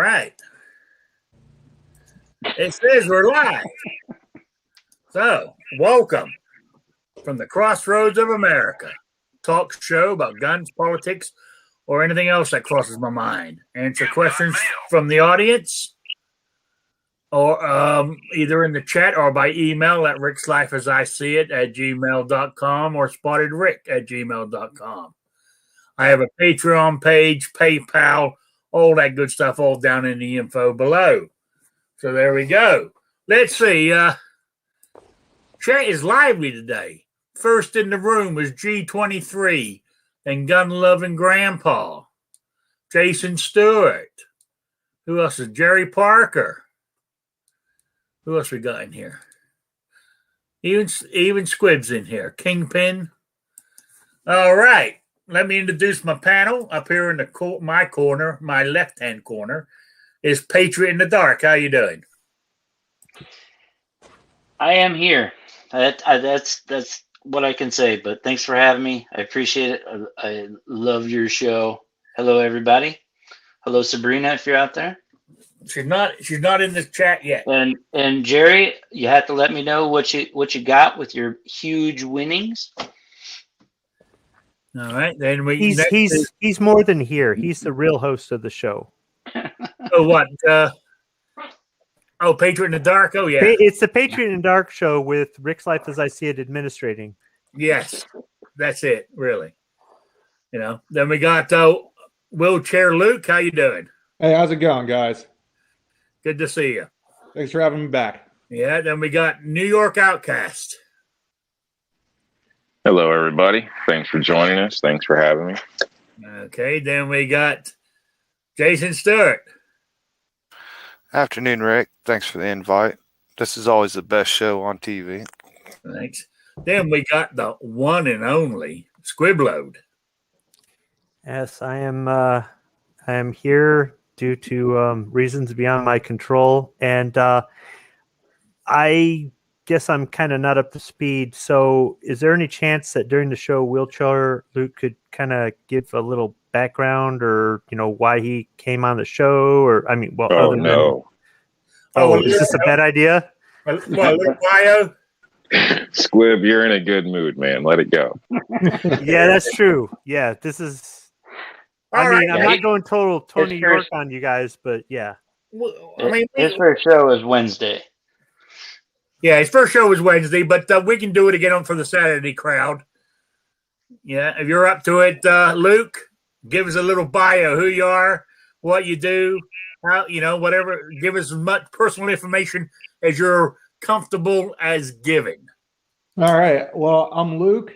right. It says we're live. So, welcome from the crossroads of America. Talk show about guns, politics, or anything else that crosses my mind. Answer questions from the audience or either in the chat or by email at rickslifeasiseeit@gmail.com or spottedrick@gmail.com. I have a Patreon page, PayPal, all that good stuff, all down in the info below. So there we go. Let's see. Chat is lively today. First in the room was G23 and Gun Loving Grandpa. Jason Stewart. Who else is Jerry Parker? Who else we got in here? Even Squib's in here. Kingpin. All right. Let me introduce my panel. Up here in my corner, my left-hand corner, is Patriot in the Dark. How you doing? I am here. That's what I can say. But thanks for having me. I appreciate it. I love your show. Hello, everybody. Hello, Sabrina, if you're out there. She's not in the chat yet. And Jerry, you have to let me know what you got with your huge winnings. All right, then he's more than here. He's the real host of the show. Oh, what? Patriot in the Dark. Oh, yeah. It's the Patriot in the Dark show with Rick's Life as I See It administrating. Yes, that's it. Really. Then we got Wheelchair Luke. How you doing? Hey, how's it going, guys? Good to see you. Thanks for having me back. Yeah. Then we got New York Outcast. Hello, everybody. Thanks for joining us. Thanks for having me. Okay, then we got Jason Stewart. Afternoon, Rick. Thanks for the invite. This is always the best show on TV. Thanks. Then we got the one and only Squibload. Yes, I am here due to reasons beyond my control, and I guess I'm kind of not up to speed. So is there any chance that during the show Wheelchair Luke could kind of give a little background or why he came on the show, or is this a bad idea? Luke bio? Squib, you're in a good mood, man. Let it go. Yeah, that's true. Yeah, this is I'm not going total Tony York on you guys, but yeah. His first show is Wednesday. Yeah, his first show was Wednesday, but we can do it again for the Saturday crowd. Yeah, if you're up to it, Luke, give us a little bio, who you are, what you do, how, whatever. Give us as much personal information as you're comfortable as giving. All right. Well, I'm Luke.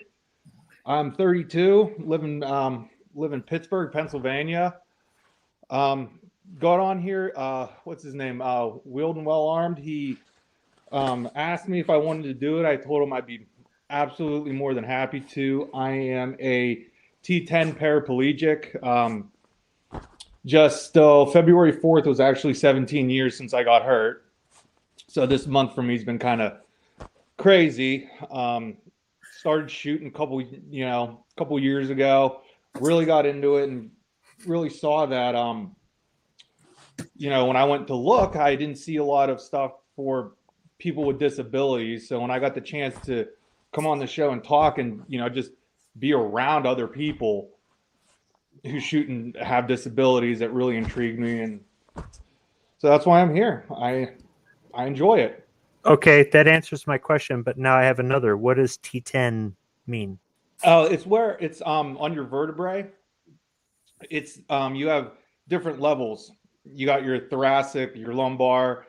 I'm 32, live in Pittsburgh, Pennsylvania. Got on here. What's his name? Wheeled and Well Armed. He asked me if I wanted to do it. I told him I'd be absolutely more than happy to. I am a T10 paraplegic. Just February 4th was actually 17 years since I got hurt. So this month for me has been kind of crazy. Started shooting a couple years ago. Really got into it and really saw that, when I went to look, I didn't see a lot of stuff for people with disabilities. So when I got the chance to come on the show and talk and, just be around other people who shoot and have disabilities, that really intrigued me. And so that's why I'm here. I enjoy it. Okay, that answers my question, but now I have another. What does T10 mean? It's where it's on your vertebrae. It's you have different levels. You got your thoracic, your lumbar,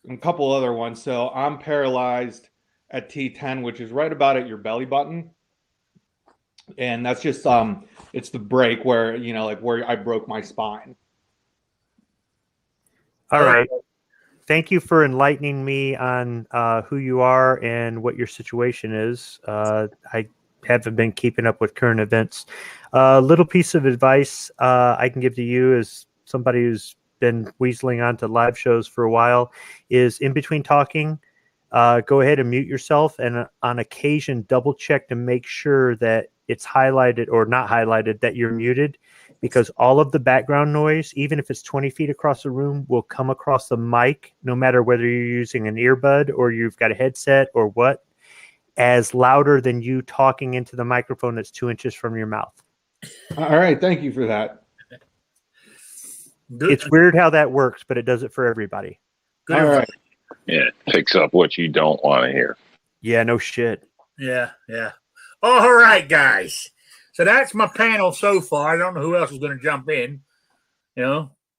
and a couple other ones. So I'm paralyzed at T10, which is right about at your belly button. And that's just it's the break where where I broke my spine. All right. Thank you for enlightening me on who you are and what your situation is. I haven't been keeping up with current events. A little piece of advice I can give to you as somebody who's been weaseling onto live shows for a while is in between talking, go ahead and mute yourself, and on occasion double check to make sure that it's highlighted or not highlighted that you're muted, because all of the background noise, even if it's 20 feet across the room, will come across the mic, no matter whether you're using an earbud or you've got a headset or what, as louder than you talking into the microphone that's 2 inches from your mouth. All right, thank you for that. Good. It's weird how that works, but it does it for everybody. Good All advice. right. Yeah, it picks up what you don't want to hear. Yeah, no shit. Yeah. All right, guys. So that's my panel so far. I don't know who else is going to jump in.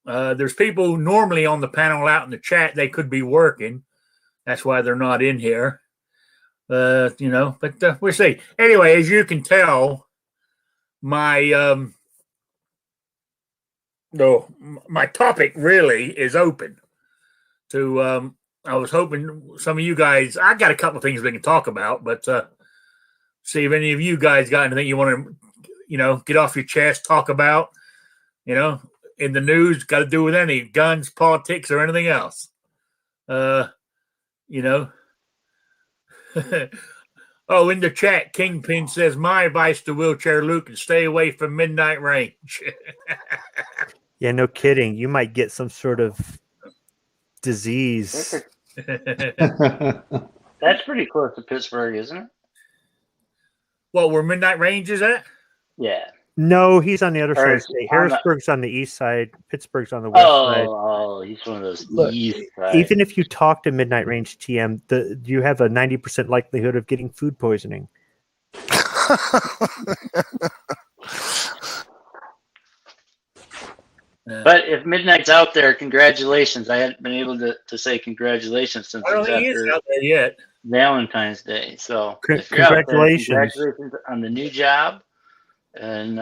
There's people normally on the panel out in the chat. They could be working. That's why they're not in here. But we'll see. Anyway, as you can tell, my my topic really is open to I was hoping some of you guys, I got a couple of things we can talk about, but see if any of you guys got anything you want to, get off your chest, talk about, in the news, got to do with any guns, politics, or anything else. Oh, in the chat, Kingpin says, my advice to Wheelchair Luke is stay away from midnight range. Yeah, no kidding. You might get some sort of disease. That's pretty close to Pittsburgh, isn't it? Well, where midnight range is at? Yeah. No, he's on the other side of the state. on the- Harrisburg's on the east side. Pittsburgh's on the west side. Oh, he's one of those Look, east side. Even if you talk to Midnight Range TM, you have a 90% likelihood of getting food poisoning. But if Midnight's out there, congratulations. I hadn't been able to say congratulations since I don't it's think he is after out there yet. Valentine's Day. So if you're out there, Congratulations. congratulations on the new job. And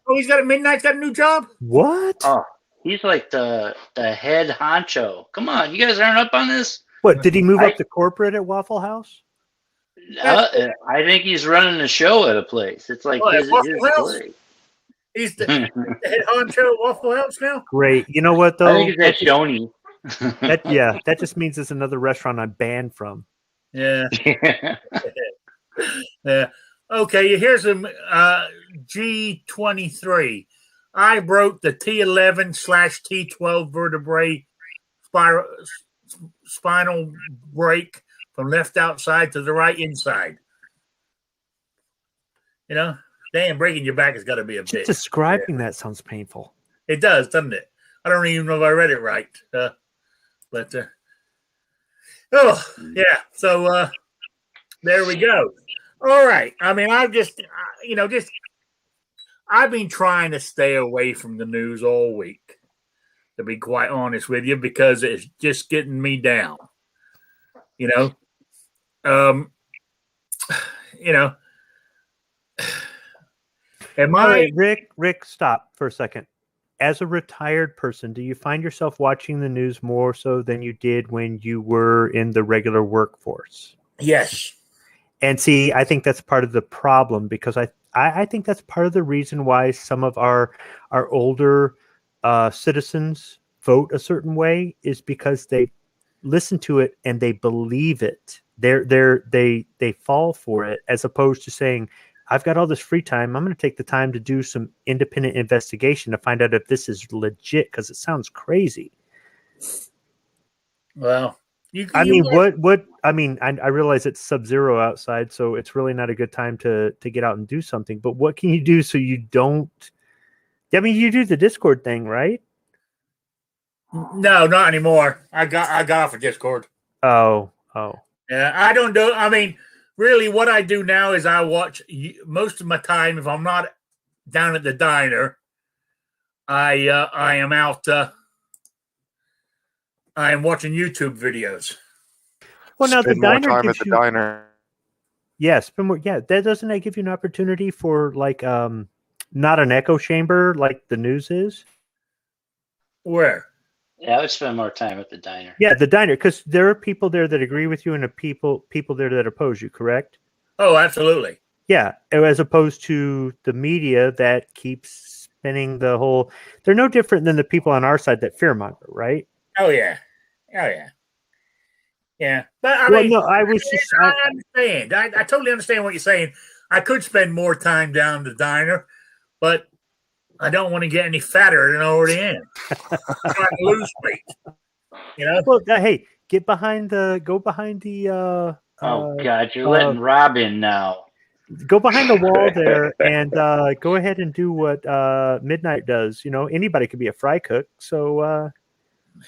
He's got Midnight's got a new job? What? oh, he's like the head honcho. Come on, you guys aren't up on this? What, did he move up to corporate at Waffle House? I think he's running a show at a place. It's like his place. He's the head honcho at Waffle House now? Great. You know what, though? I think it's at Shoney. That just means it's another restaurant I'm banned from. Yeah. Yeah. Okay, here's a G23. I broke the T11/T12 vertebrae spinal break from left outside to the right inside. Damn, breaking your back has got to be a Just bitch. describing that sounds painful. It does, doesn't it? I don't even know if I read it right. So there we go. All right. I mean, I've been trying to stay away from the news all week, to be quite honest with you, because it's just getting me down. Am All I? right, Rick, stop for a second. As a retired person, do you find yourself watching the news more so than you did when you were in the regular workforce? Yes. And see, I think that's part of the problem, because I think that's part of the reason why some of our older citizens vote a certain way, is because they listen to it and they believe it. They fall for it, as opposed to saying, I've got all this free time. I'm going to take the time to do some independent investigation to find out if this is legit, because it sounds crazy. Well, I realize it's sub-zero outside, so it's really not a good time to get out and do something. But what can you do so you don't? I mean, you do the Discord thing, right? No, not anymore. I got off of Discord. Oh. Yeah, I don't do. I mean, really, what I do now is I watch most of my time. If I'm not down at the diner, I am out. I am watching YouTube videos. Well, now the Spend more diner time gives at the you. diner. Yeah, spend more. Yeah, that doesn't that give you an opportunity for not an echo chamber like the news is? Where? Yeah, I would spend more time at the diner. Yeah, the diner, because there are people there that agree with you and people there that oppose you, correct? Oh, absolutely. Yeah, as opposed to the media that keeps spinning the whole. They're no different than the people on our side that fearmonger, right? Oh yeah. Yeah, but I understand. I totally understand what you're saying. I could spend more time down the diner, but I don't want to get any fatter than I already am. I'm trying to lose weight. You know? Well, hey, go behind the. Oh God, you're letting Rob in now. Go behind the wall there and go ahead and do what Midnight does. You know, anybody could be a fry cook. So,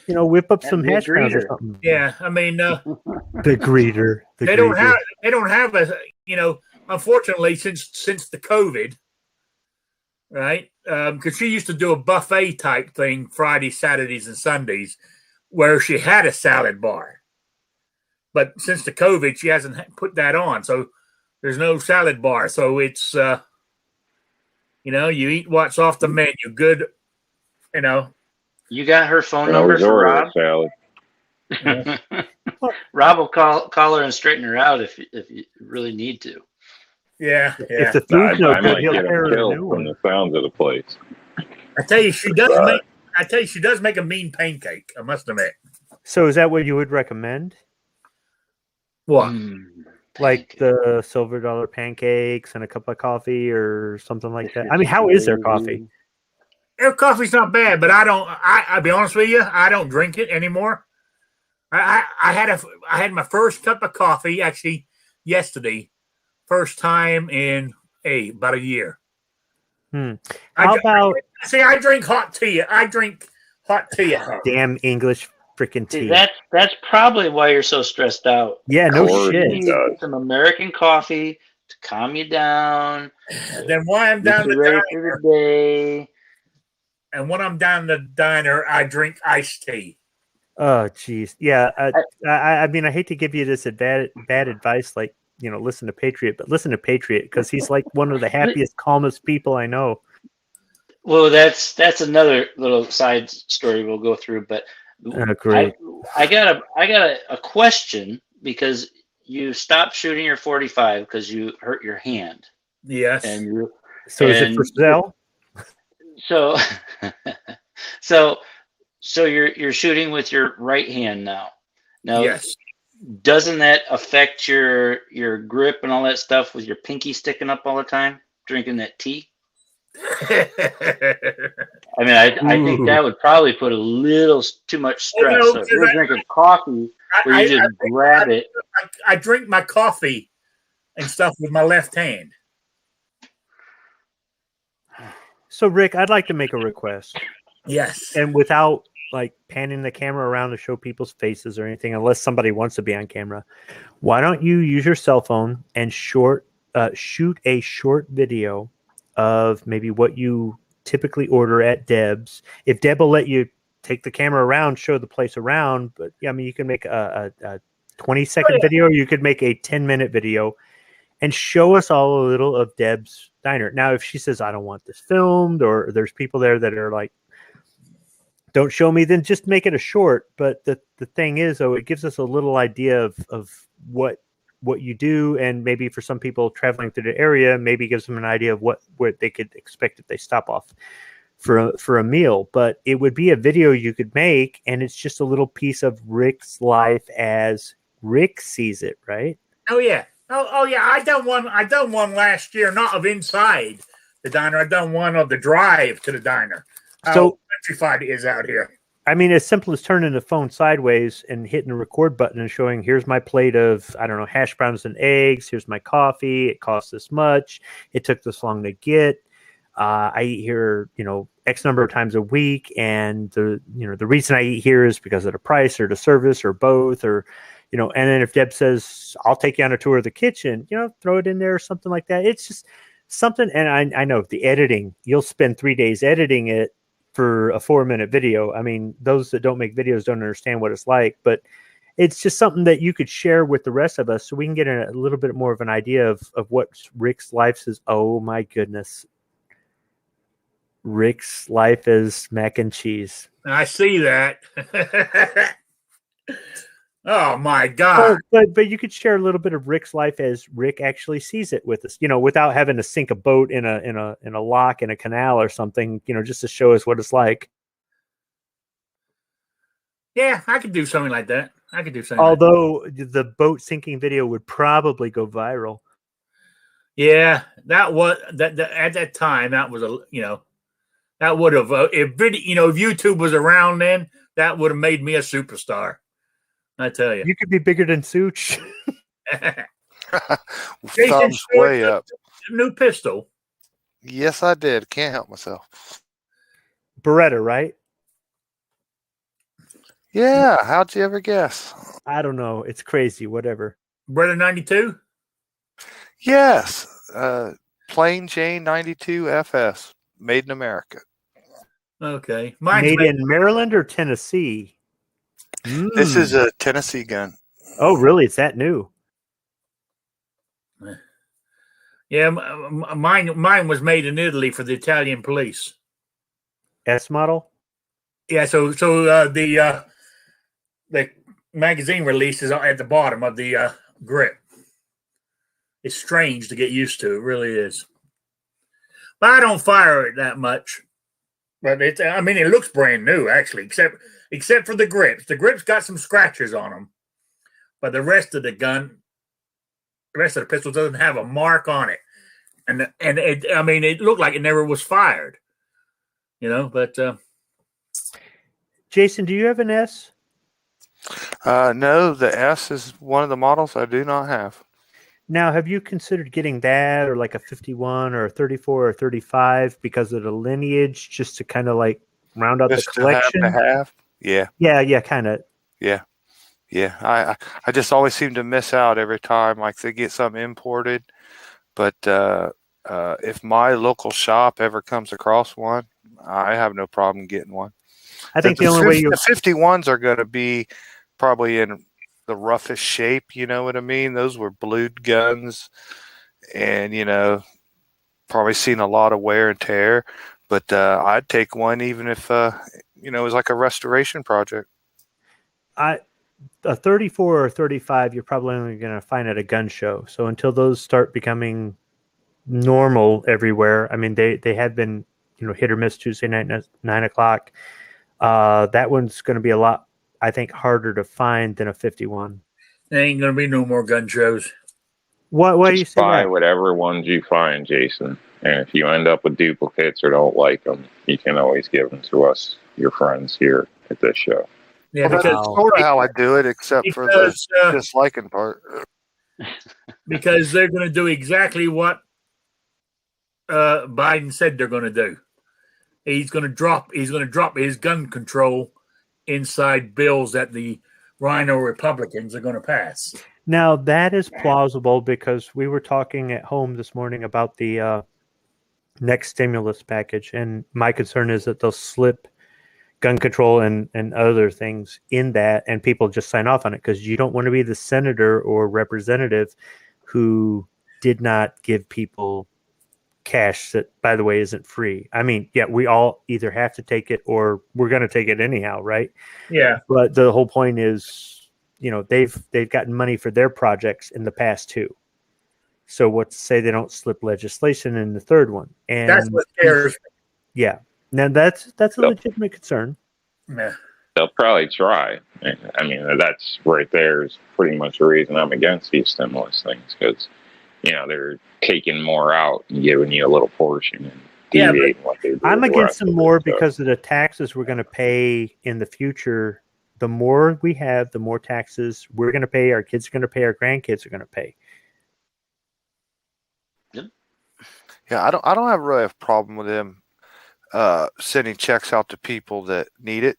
whip up some hash browns or something. Yeah, I mean, The greeter. they don't have a, unfortunately, since the COVID, right? Because she used to do a buffet type thing Fridays, Saturdays, and Sundays, where she had a salad bar. But since the COVID, she hasn't put that on, so there's no salad bar. So it's, you eat what's off the menu. Good, You got her phone number for Rob? Salad. Yeah. Rob will call her and straighten her out if you really need to. Yeah. If the food's no I good, might he'll get hire him a killed new from one. the sounds of the place. I tell you, she does make a mean pancake. I must admit. So is that what you would recommend? What? Like the silver dollar pancakes and a cup of coffee or something like that? I mean, how is their coffee? Their coffee's not bad, but I'll be honest with you, I don't drink it anymore. I had my first cup of coffee actually yesterday, first time in about a year. How about I drink hot tea. I drink hot tea at home. damn English freaking tea? That's probably why you're so stressed out. Yeah, no Course shit. You need some American coffee to calm you down. Then while I'm down the ready diner, for the day. and when I'm down the diner, I drink iced tea. Oh, geez. Yeah. I mean, I hate to give you this bad advice, like, listen to Patriot, but listen to Patriot because he's like one of the happiest, calmest people I know. Well, that's another little side story we'll go through, but Great. I got a question because you stopped shooting your 45 because you hurt your hand. Yes. Is it for sale? So you're shooting with your right hand now. Now, yes. Doesn't that affect your grip and all that stuff with your pinky sticking up all the time, drinking that tea? I mean, I think that would probably put a little too much stress. So if you're drinking coffee, where you just grab it. I drink my coffee and stuff with my left hand. So, Rick, I'd like to make a request. Yes. And without like panning the camera around to show people's faces or anything, unless somebody wants to be on camera, why don't you use your cell phone and shoot a short video of maybe what you typically order at Deb's. If Deb will let you take the camera around, show the place around, but I mean, you can make a 20-second video, or you could make a 10-minute video and show us all a little of Deb's diner. Now, if she says, I don't want this filmed, or there's people there that are like, don't show me, then just make it a short. But the thing is, though, it gives us a little idea of what you do, and maybe for some people traveling through the area, maybe gives them an idea of what they could expect if they stop off for a meal. But it would be a video you could make, and it's just a little piece of Rick's life as Rick sees it, right? Oh yeah. Oh yeah. I done one last year, not of inside the diner. I done one of the drive to the diner. So countrified it is out here. I mean, as simple as turning the phone sideways and hitting the record button and showing, here's my plate of, I don't know, hash browns and eggs. Here's my coffee. It costs this much. It took this long to get. I eat here, X number of times a week. And the reason I eat here is because of the price or the service or both, or, and then if Deb says, I'll take you on a tour of the kitchen, throw it in there or something like that. It's just something. And I know the editing, you'll spend 3 days editing it for a 4-minute video. I mean, those that don't make videos don't understand what it's like, but it's just something that you could share with the rest of us so we can get a little bit more of an idea of what Rick's life is. Oh my goodness. Rick's life is mac and cheese. I see that. Oh my God. But you could share a little bit of Rick's life as Rick actually sees it with us, without having to sink a boat in a lock in a canal or something, just to show us what it's like. Yeah, I could do something like that. Although the boat sinking video would probably go viral. Yeah, that was that at that time. That was That would have, if YouTube was around then, that would have made me a superstar. I tell you. You could be bigger than Such. Jason Thumbs Stewart, way up. new pistol. Yes, I did. Can't help myself. Beretta, right? Yeah. How'd you ever guess? I don't know. It's crazy. Whatever. Brother 92? Yes. Plain Jane 92 FS. Made in America. Okay. Made in Maryland or Tennessee? This is a Tennessee gun. Oh, really? It's that new? Yeah, mine was made in Italy for the Italian police. S model? Yeah, so the magazine release is at the bottom of the grip. It's strange to get used to. It really is. But I don't fire it that much. But it looks brand new actually, except for the grips. The grips got some scratches on them, but the rest of the gun, the rest of the pistol doesn't have a mark on it, and it looked like it never was fired. But Jason, do you have an S? No, the S is one of the models I do not have. Now, have you considered getting that or like a 51 or a 34 or 35 because of the lineage, just to kind of like round out Just the collection? to have. Yeah. Yeah, kind of. Yeah. I just always seem to miss out every time. Like they get something imported, but if my local shop ever comes across one, I have no problem getting one. I think the only way the 51s are going to be probably in the roughest shape, you know what I mean? Those were blued guns, and probably seen a lot of wear and tear. But I'd take one even if it was like a restoration project. A 34 or 35, you're probably only going to find at a gun show. So until those start becoming normal everywhere, I mean, they have been hit or miss Tuesday night at 9 o'clock. That one's going to be a lot, I think, harder to find than a 51. there ain't going to be no more gun shows. Why do you say Buy that? whatever ones you find, Jason. And if you end up with duplicates or don't like them, you can always give them to us, your friends here at this show. Yeah, Well, that's sort of how I do it, except for the disliking part. Because they're going to do exactly what Biden said they're going to do. He's going to drop his gun control inside bills that the Rhino Republicans are going to pass. Now, that is plausible because we were talking at home this morning about the next stimulus package, and my concern is that they'll slip gun control and other things in that, and people just sign off on it because you don't want to be the senator or representative who did not give people cash that, by the way, isn't free. I mean, yeah, we all either have to take it or we're going to take it anyhow, right? Yeah. But the whole point is, they've gotten money for their projects in the past too. So what's to say they don't slip legislation in the third one? And that's what scares me. Yeah. Now that's a legitimate concern. Yeah. They'll probably try. I mean, that's right there is pretty much the reason I'm against these stimulus things, because they're taking more out and giving you a little portion and deviating what they do. I'm against them more because of the taxes we're going to pay in the future. The more we have, the more taxes we're going to pay, our kids are going to pay, our grandkids are going to pay. Yep. Yeah, I don't have really a problem with them sending checks out to people that need it,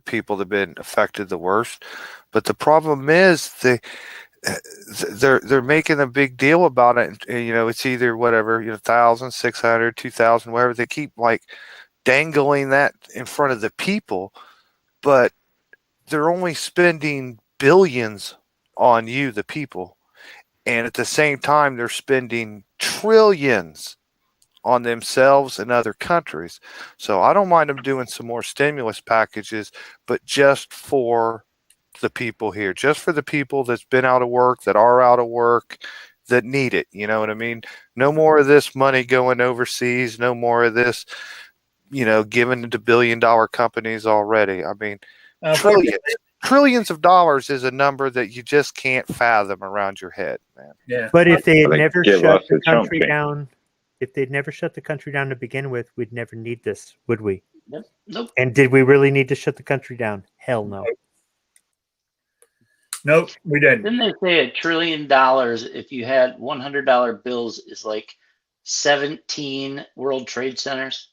people that have been affected the worst. But the problem is they're making a big deal about it. And, it's either whatever, 1,000, 600, 2,000, whatever. They keep like dangling that in front of the people, but they're only spending billions on you, the people. And at the same time, they're spending trillions on themselves and other countries. So I don't mind them doing some more stimulus packages, but just for the people here, just for the people that's been out of work, that are out of work, that need it. You know what I mean? No more of this money going overseas. No more of this, given to billion-dollar companies already. I mean, trillions of dollars is a number that you just can't fathom around your head, man. Yeah. But if they had never give shut us the a chump country change. down, if they'd never shut the country down to begin with, we'd never need this, would we? Nope. And did we really need to shut the country down? Hell no. Nope, we didn't. Didn't they say $1 trillion if you had $100 bills is like 17 World Trade Centers?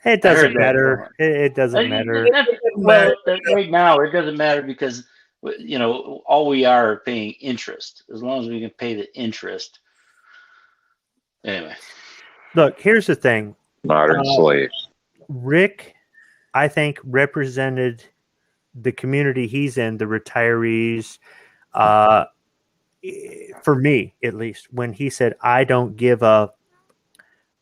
It doesn't matter. It doesn't matter. Well, right now it doesn't matter because all we are paying interest. As long as we can pay the interest. Anyway, look. Here's the thing. Modern slaves. Rick, I think, represented the community he's in, the retirees. For me, at least, when he said, "I don't give a.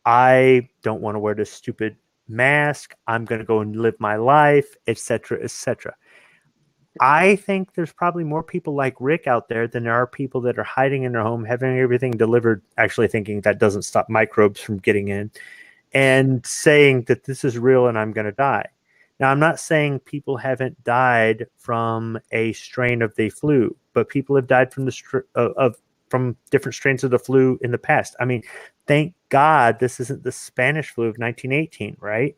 I don't want to wear this stupid mask. I'm going to go and live my life, etc., etc." I think there's probably more people like Rick out there than there are people that are hiding in their home, having everything delivered, actually thinking that doesn't stop microbes from getting in, and saying that this is real and I'm going to die. Now, I'm not saying people haven't died from a strain of the flu, but people have died from from different strains of the flu in the past. I mean, thank God this isn't the Spanish flu of 1918, right?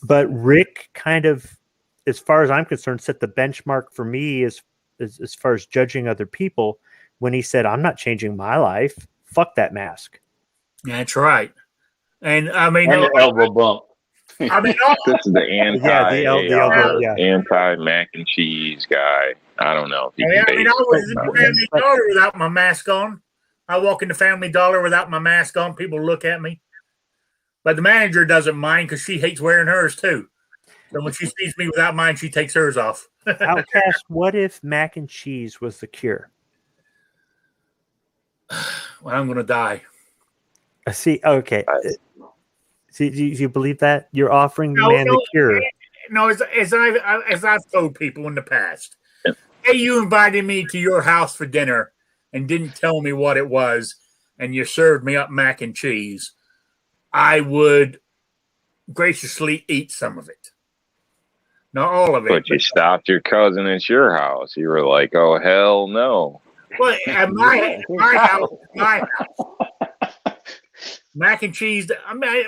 But Rick kind of, as far as I'm concerned, set the benchmark for me as far as judging other people when he said, "I'm not changing my life. Fuck that mask." That's right. And I mean, and the elbow bump. I mean, this is the anti mac and cheese guy. I don't know. If I was in the Family Dollar without my mask on. I walk in the Family Dollar without my mask on. People look at me, but the manager doesn't mind because she hates wearing hers too. So when she sees me without mine, she takes hers off. Outcast, what if mac and cheese was the cure? Well, I'm going to die. See, okay. See, do you believe that? You're offering the man the cure. No, as I've told people in the past, hey, you invited me to your house for dinner and didn't tell me what it was, and you served me up mac and cheese, I would graciously eat some of it. Not all of it. But you stopped your cousin at your house. You were like, "Oh, hell no." Well, at my house. Mac and cheese.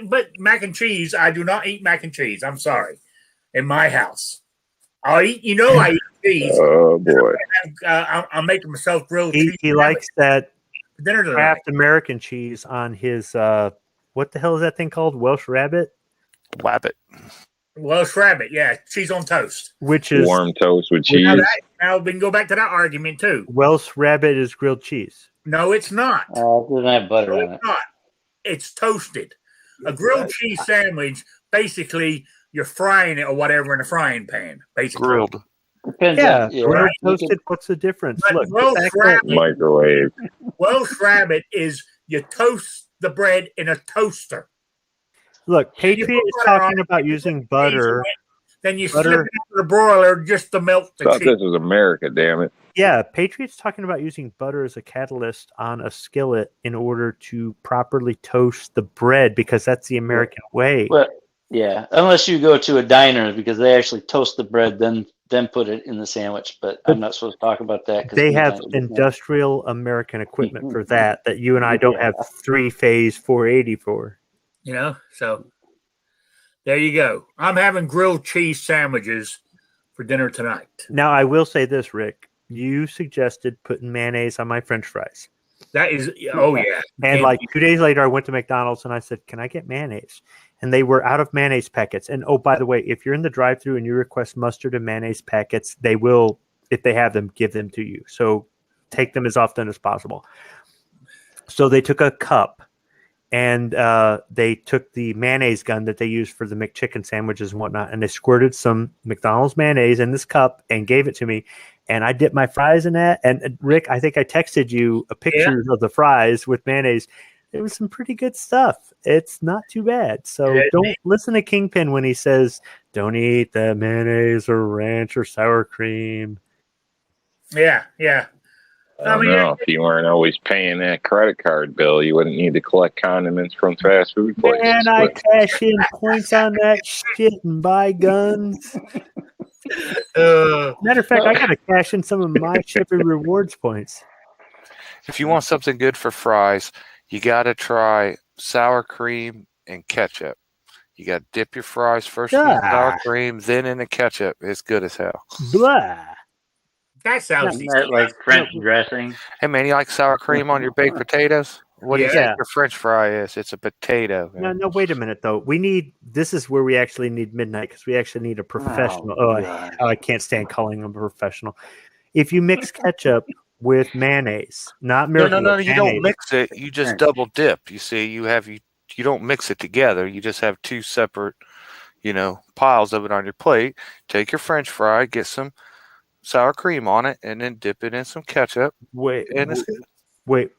But mac and cheese, I do not eat mac and cheese. I'm sorry. In my house, I eat cheese. Oh boy! I'm making myself grilled cheese. He likes that dinner tonight. Kraft American cheese on his what the hell is that thing called? Welsh rabbit. Welsh rabbit, yeah, cheese on toast, which is warm toast with cheese. Now we can go back to that argument too. Welsh rabbit is grilled cheese. No, it's not. It doesn't have butter on it. Not. It's toasted. A grilled cheese sandwich, basically, you're frying it or whatever in a frying pan, basically. Grilled. Depends grilled, toasted. What's the difference? But Look, microwave. Welsh rabbit is you toast the bread in a toaster. Look, Patriot is talking about using butter. Then you slip it into the broiler just to melt the cheese. This was America, damn it. Yeah, Patriot's talking about using butter as a catalyst on a skillet in order to properly toast the bread because that's the American way. But yeah, unless you go to a diner because they actually toast the bread, then put it in the sandwich. But I'm not supposed to talk about that. They have industrial American equipment for that you and I don't have 3-phase 480 for. So there you go. I'm having grilled cheese sandwiches for dinner tonight. Now, I will say this, Rick. You suggested putting mayonnaise on my French fries. That is, oh, yeah. And like 2 days later, I went to McDonald's and I said, "Can I get mayonnaise?" And they were out of mayonnaise packets. And oh, by the way, if you're in the drive-thru and you request mustard and mayonnaise packets, they will, if they have them, give them to you. So take them as often as possible. So they took a cup. And they took the mayonnaise gun that they used for the McChicken sandwiches and whatnot, and they squirted some McDonald's mayonnaise in this cup and gave it to me. And I dipped my fries in that. And Rick, I think I texted you a picture of the fries with mayonnaise. It was some pretty good stuff. It's not too bad. So don't listen to Kingpin when he says, "Don't eat the mayonnaise or ranch or sour cream." Yeah. I don't know. If you weren't always paying that credit card bill, you wouldn't need to collect condiments from fast food places. Man, I cash in points on that shit and buy guns. Matter of fact, I got to cash in some of my Shipping Rewards points. If you want something good for fries, you got to try sour cream and ketchup. You got to dip your fries first in the sour cream, then in the ketchup. It's good as hell. Blah. That sounds Isn't that like French dressing? Hey, man, you like sour cream on your baked potatoes? What do you Yeah. think your French fry is? It's a potato. No, Man. no, wait a minute though. This is where we actually need midnight because we actually need a professional. God. I can't stand calling him a professional. If you mix ketchup with mayonnaise, not Miracle No. Whip, You don't mayonnaise. mix it. You just double dip. You see, you don't mix it together. You just have two separate, piles of it on your plate. Take your French fry, get some sour cream on it, and then dip it in some ketchup. Wait, And it's good. wait.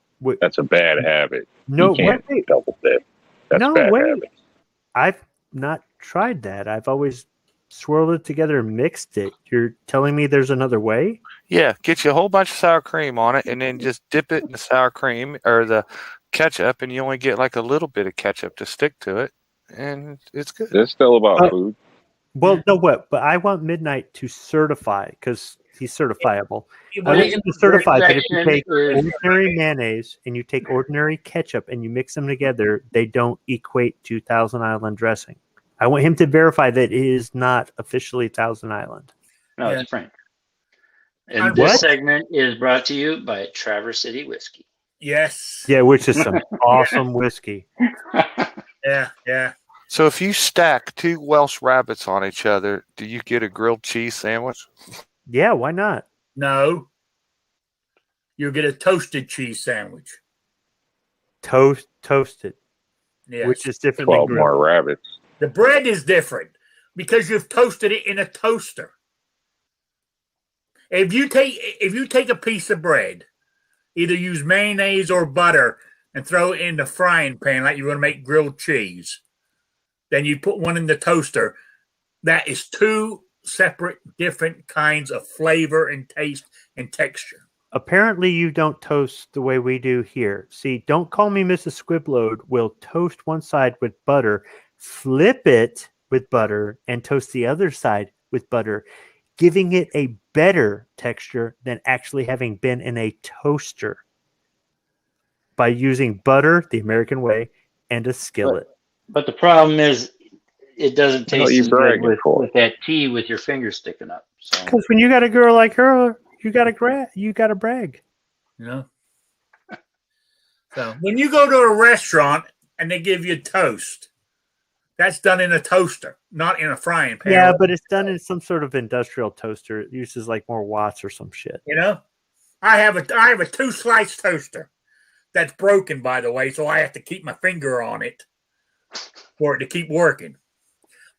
That's a bad habit. No, You can't wait. double dip. That's No, bad wait. habit. I've not tried that. I've always swirled it together and mixed it. You're telling me there's another way? Yeah, get you a whole bunch of sour cream on it, and then just dip it in the sour cream or the ketchup, and you only get like a little bit of ketchup to stick to it, and it's good. It's still about food. Well, no, what? But I want Midnight to certify because he's certifiable. I want him to certify that if you take ordinary mayonnaise and you take ordinary ketchup and you mix them together, they don't equate to Thousand Island dressing. I want him to verify that it is not officially Thousand Island. No, it's French. And What? this segment is brought to you by Traverse City Whiskey. Yes. Yeah, which is some awesome whiskey. Yeah. So if you stack two Welsh rabbits on each other, do you get a grilled cheese sandwich? Yeah, why not? No. You'll get a toasted cheese sandwich. Toasted, Yes. which is different 12 than more grilled. rabbits. The bread is different because you've toasted it in a toaster. If you take a piece of bread, either use mayonnaise or butter and throw it in the frying pan like you're going to make grilled cheese, then you put one in the toaster. That is two separate, different kinds of flavor and taste and texture. Apparently, you don't toast the way we do here. See, Don't Call Me Mrs. Squiblode will toast one side with butter, flip it with butter, and toast the other side with butter, giving it a better texture than actually having been in a toaster by using butter the American way and a skillet. But the problem is, it doesn't taste you as good bragging for? with that tea with your fingers sticking up. So Because when you got a girl like her, you got to brag. You know? So when you go to a restaurant and they give you toast, that's done in a toaster, not in a frying pan. Yeah, but it's done in some sort of industrial toaster. It uses like more watts or some shit. You know? I have a 2-slice toaster that's broken, by the way, so I have to keep my finger on it for it to keep working.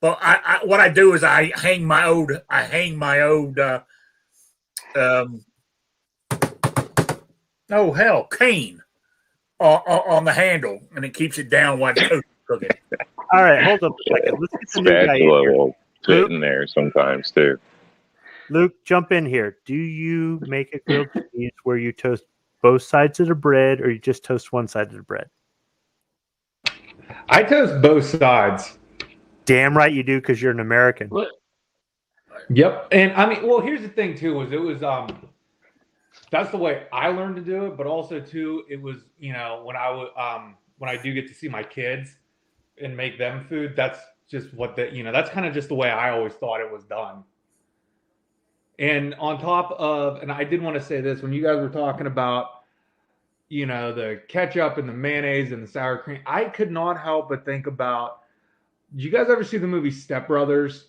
But what I do is I hang my old cane on the handle, and it keeps it down while the toast is cooking. All right, hold up a second. Let's get the new guy in Spatula here. will fit in there sometimes too. Luke, jump in here. Do you make a grilled cheese where you toast both sides of the bread, or you just toast one side of the bread? I toast both sides. Damn right you do, because you're an American. what? Yep. And I mean, well, here's the thing too, that's the way I learned to do it, but also too, it was, when I do get to see my kids and make them food, that's just that's kind of just the way I always thought it was done. And on top of, and I did want to say this, when you guys were talking about, the ketchup and the mayonnaise and the sour cream, I could not help but think about, did you guys ever see the movie Step Brothers?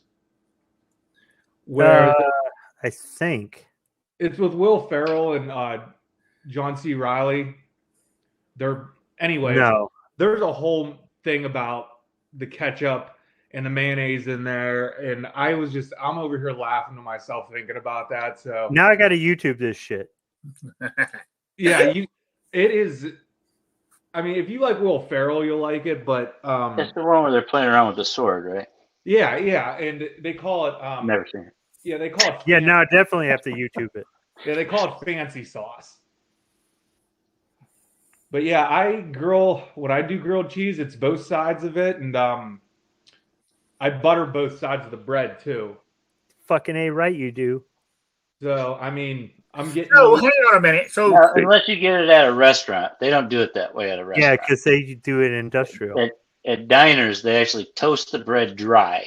Where I think. it's with Will Ferrell and John C. Reilly. No. There's a whole thing about the ketchup and the mayonnaise in there, and I'm over here laughing to myself thinking about that. So Now I got to YouTube this shit. yeah, it is. I mean, if you like Will Ferrell, you'll like it, but That's the one where they're playing around with the sword, right? yeah, and they call it Never seen it. yeah, they call it Yeah, now I definitely have to YouTube it. yeah, they call it fancy sauce. But yeah, when I do grilled cheese, it's both sides of it, and I butter both sides of the bread too. Fucking A right you do. So I mean, I'm getting. No, hang on a minute. So Now, unless you get it at a restaurant, they don't do it that way at a Yeah, restaurant. because they do it industrial. At diners, they actually toast the bread dry.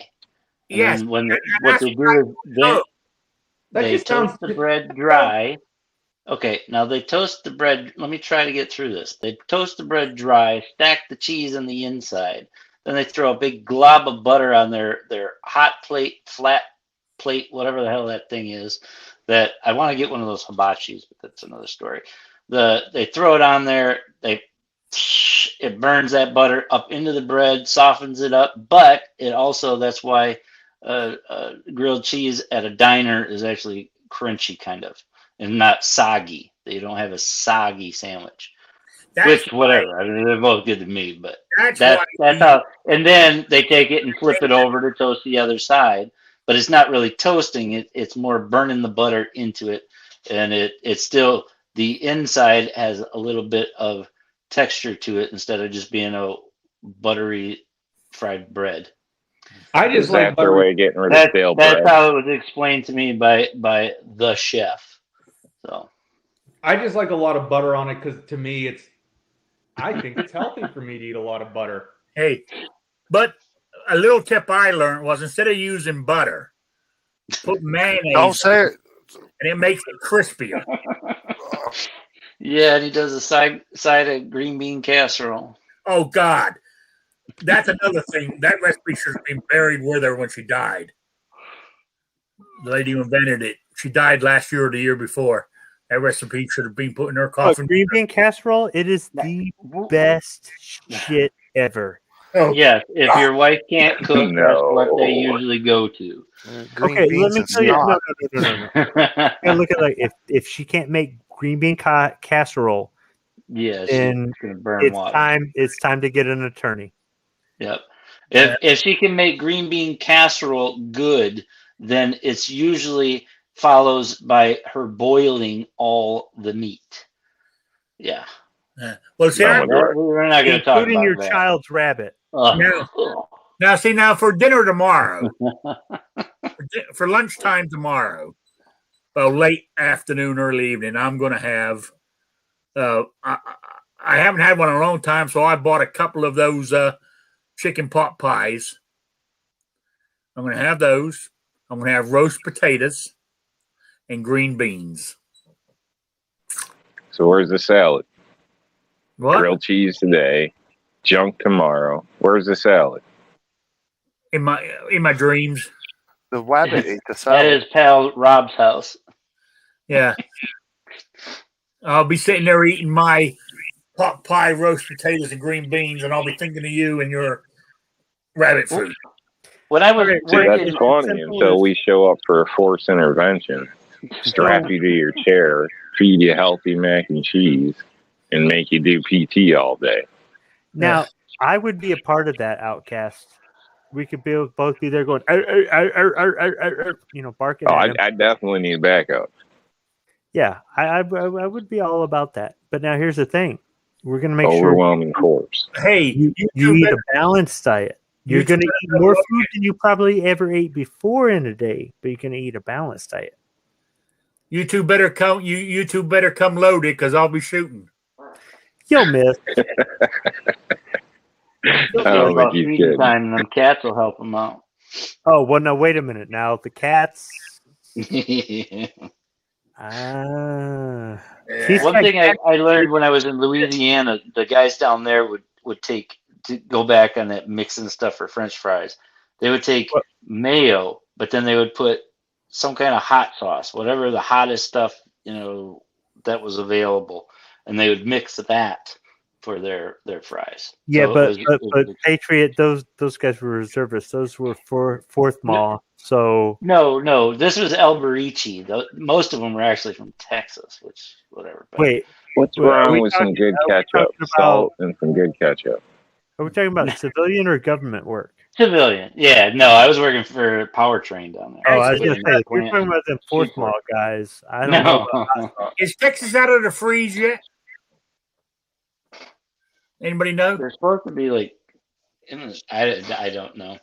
And yes, then when and what that's they do is oh, they just toast sounds the bread dry. Okay, now they toast the bread. Let me try to get through this. They toast the bread dry, stack the cheese on the inside. Then they throw a big glob of butter on their hot plate, flat plate, whatever the hell that thing is. That I want to get one of those hibachis, but that's another story. They throw it on there. It burns that butter up into the bread, softens it up, but it also that's why grilled cheese at a diner is actually crunchy kind of and not soggy. They don't have a soggy sandwich. that's Which whatever. I mean, they're both good to me, but that's that's why how. And then they take it and flip it over to toast the other side. But it's not really toasting it. It's more burning the butter into it, and it's still the inside has a little bit of texture to it instead of just being a buttery fried bread. I Is just like that their buttery. way of getting rid of stale That's bread? how it was explained to me by the chef. So I just like a lot of butter on it because to me, I think it's healthy for me to eat a lot of butter. hey, but a little tip I learned was instead of using butter, put mayonnaise Don't say it. and it makes it crispier. yeah, and he does a side of green bean casserole. Oh God, that's another thing. That recipe should have been buried with her when she died. The lady who invented it, she died last year or the year before. That recipe should have been put in her coffin. Green bean casserole, it is the best shit ever. Oh, Yes, if your wife can't cook, that's what they No. usually go to. Green Okay, let beans me and tell you. snot. No. Yeah, look at like if she can't make green bean casserole, Yeah, then she's gonna burn it's water. time. It's time to get an attorney. Yep. Yeah. If she can make green bean casserole good, then it's usually follows by her boiling all the meat. Yeah. well, see, No, We're not going to talk Including about your that. child's rabbit. now for dinner tomorrow, for lunchtime tomorrow, well, late afternoon, early evening, I'm going to have. I haven't had one in a long time, so I bought a couple of those chicken pot pies. I'm going to have those. I'm going to have roast potatoes and green beans. So where's the salad? What? Grilled cheese today, junk tomorrow. Where's the salad? In my dreams. The rabbit ate the That salad. is pal Rob's house. Yeah. I'll be sitting there eating my pot pie, roast potatoes, and green beans, and I'll be thinking of you and your rabbit food. When I was See, working, that's funny until we show up for a forced intervention, strap you to your chair, feed you healthy mac and cheese, and make you do PT all day. Now, I would be a part of that, Outcast. We could both be there going, barking. Oh, at him. I definitely need backup. Yeah, I would be all about that. But now here's the thing: we're gonna make Overwhelming corpse. Hey, you eat a balanced diet. You're You gonna two eat better more look food than you probably ever ate before in a day, but you're gonna eat a balanced diet. you two better come. You two better come loaded because I'll be shooting. You'll miss. I don't think he's kidding. time, and them cats will help him out. Oh well, no, wait a minute. Now the cats. One thing I learned when I was in Louisiana, the guys down there would take to go back on that mixing stuff for French fries. They would take mayo, but then they would put some kind of hot sauce, whatever the hottest stuff that was available, and they would mix that for their fries. Yeah, so but Patriot, those guys were reservists. Those were fourth mall. So no, this was El Barici. Most of them were actually from Texas, which whatever. But wait, What's wrong with some good ketchup? Salt and some good ketchup. Are we talking about civilian or government work? Civilian, yeah. No, I was working for Powertrain down there. Oh, I was going to say, if you're talking about them fourth mall guys, I don't know. Is Texas out of the freeze yet? Anybody know? They're supposed to be like, I don't know.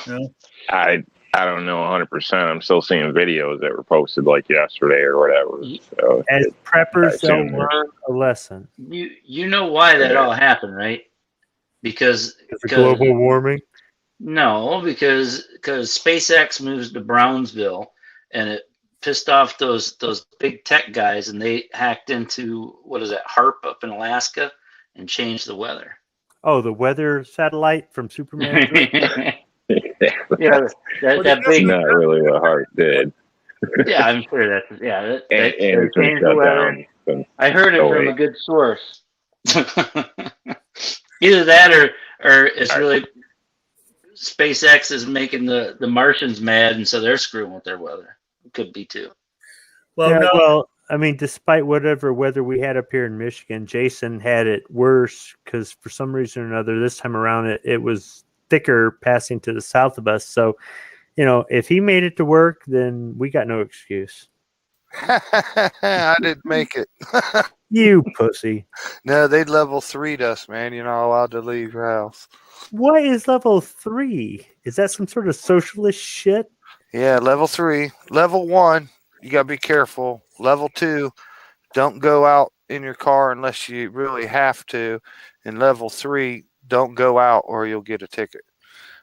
No? I don't know 100%. I'm still seeing videos that were posted like yesterday or whatever. So As preppers, they'll assume there's- learn a lesson. You know why that all happened, right? Because Global warming. No, because SpaceX moves to Brownsville, and it pissed off those big tech guys, and they hacked into what is it, HARP up in Alaska, and changed the weather. Oh, the weather satellite from Superman. Yeah, that big. not really what Hart did. Yeah, I'm sure that's And they it's been changed the shut weather. down since I heard it from a 08. good source. Either that or it's really SpaceX is making the Martians mad, and so they're screwing with their weather. It could be too. Well, Yeah, no. well, I mean, despite whatever weather we had up here in Michigan, Jason had it worse because for some reason or another, this time around it was thicker passing to the south of us. So, if he made it to work, then we got no excuse. I didn't make it. You pussy. No, they level 3'd us, man. You're not allowed to leave your house. What is level 3? Is that some sort of socialist shit? Yeah, level 3. Level 1, you got to be careful. Level 2, don't go out in your car unless you really have to. And level 3, don't go out or you'll get a ticket.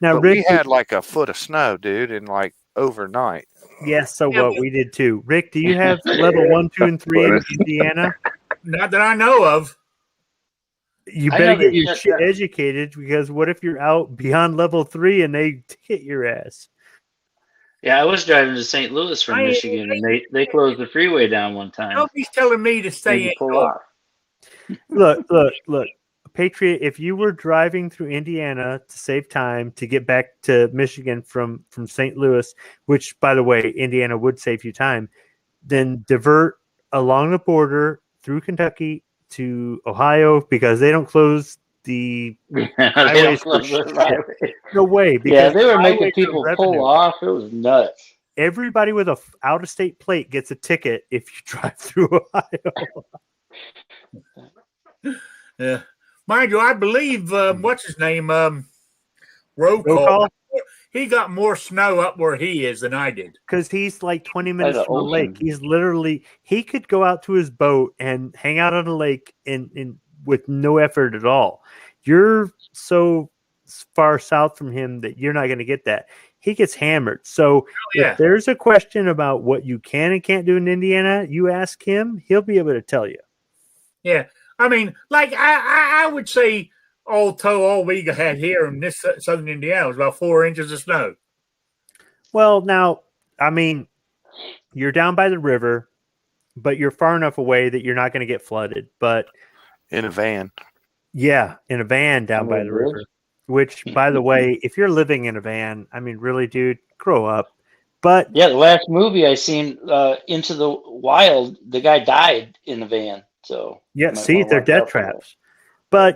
Now, But Rick, we had like a foot of snow, dude, in like overnight. yes, so Yeah, what? We did too. Rick, do you have level 1, 2, and 3 in Indiana? Not that I know of. You I better know get they your shut shit down- educated because what if you're out beyond level 3 and they hit your ass? Yeah, I was driving to St. Louis from I- Michigan, and they closed the freeway down one time. Nobody's telling me to Made stay me in. pull off. Look. Patriot, if you were driving through Indiana to save time to get back to Michigan from St. Louis, which, by the way, Indiana would save you time, then divert along the border through Kentucky to Ohio because they don't close the They don't highways for close the shit. highway. No way. Yeah, Because they were making highways are people revenue. pull off. It was nuts. Everybody with a out-of-state plate gets a ticket if you drive through Ohio. Yeah. Mind you, I believe what's his name? Roll Roll call. call? He got more snow up where he is than I did. Because he's like 20 minutes the from the lake. ocean. He's literally, he could go out to his boat and hang out on the lake in with no effort at all. You're so far south from him that you're not going to get that. He gets hammered. So yeah. if there's a question about what you can and can't do in Indiana, you ask him, he'll be able to tell you. Yeah. I mean, like I would say all we had here in this southern Indiana was about 4 inches of snow. Well, now, I mean, you're down by the river, but you're far enough away that you're not going to get flooded. But In a van. yeah, in a van down by Under the a bridge? river. Which, by the way, if you're living in a van, I mean, really, dude, grow up. But Yeah, the last movie I seen, Into the Wild, the guy died in the van. So yeah, you might see, wanna they're watch death out for that. traps. But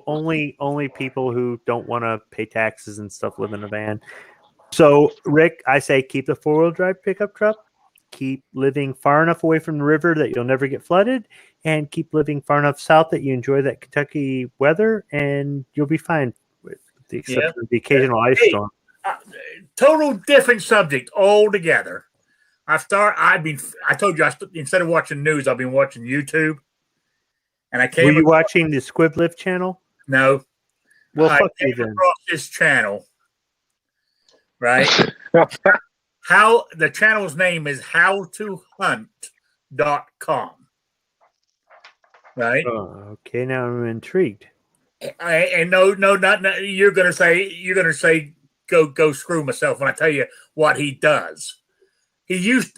only people who don't want to pay taxes and stuff live in a van. So, Rick, I say keep the 4-wheel drive pickup truck. Keep living far enough away from the river that you'll never get flooded, and keep living far enough south that you enjoy that Kentucky weather, and you'll be fine. With the exception of the occasional ice storm. Total different subject altogether. I told you instead of watching news, I've been watching YouTube. And I came Were you watching the Squiblift channel? No. Well, I fuck came you then. across this channel, right? How the channel's name is howtohunt.com. Right? Okay, now I'm intrigued. And no, not you're gonna say go screw myself when I tell you what he does. He's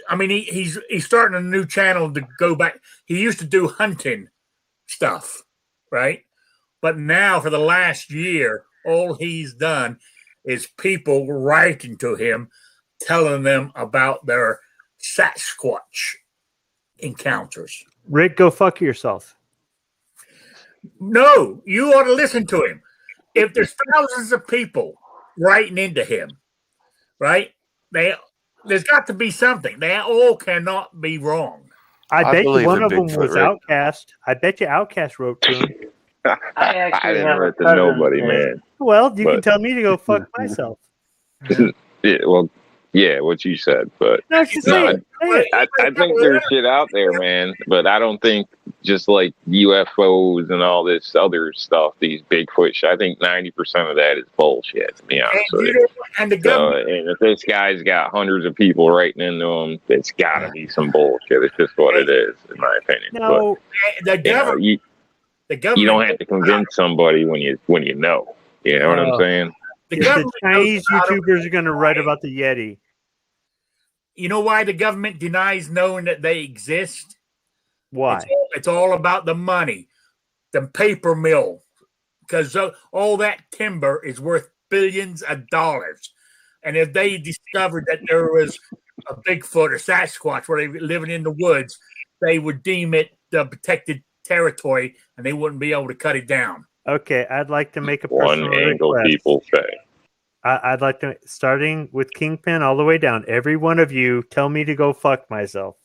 starting a new channel to go back. He used to do hunting stuff, right? But now for the last year, all he's done is people writing to him, telling them about their Sasquatch encounters. Rick, go fuck yourself. No, you ought to listen to him. If there's thousands of people writing into him, right? There's got to be something. They all cannot be wrong. I bet you believe one in of them Bigfoot, was Rick. Outcast. I bet you Outcast wrote to him. I actually didn't have a write to cousin nobody, that- man. Well, you can But- tell me to go fuck myself. Yeah, well, yeah, what you said, but No, just no, say it. Say it. I think there's shit out there, man, but I don't think just like UFOs and all this other stuff, these Bigfoot shit, I think 90% of that is bullshit, to be honest with you. And the So, government, and if this guy's got hundreds of people writing into him, it's got to be some bullshit. It's just what it is, in my opinion. No, the government, the You government, don't have to convince somebody when you know. You know what I'm saying? the if the government Chinese knows about it. YouTubers are going to write about the Yeti. You know why the government denies knowing that they exist? Why? It's all about the money, the paper mill, because all that timber is worth billions of dollars. And if they discovered that there was a Bigfoot or Sasquatch where they were living in the woods, they would deem it the protected territory, and they wouldn't be able to cut it down. Okay, I'd like to make a One personal angle request. people say. I'd like to, starting with Kingpin all the way down, every one of you tell me to go fuck myself.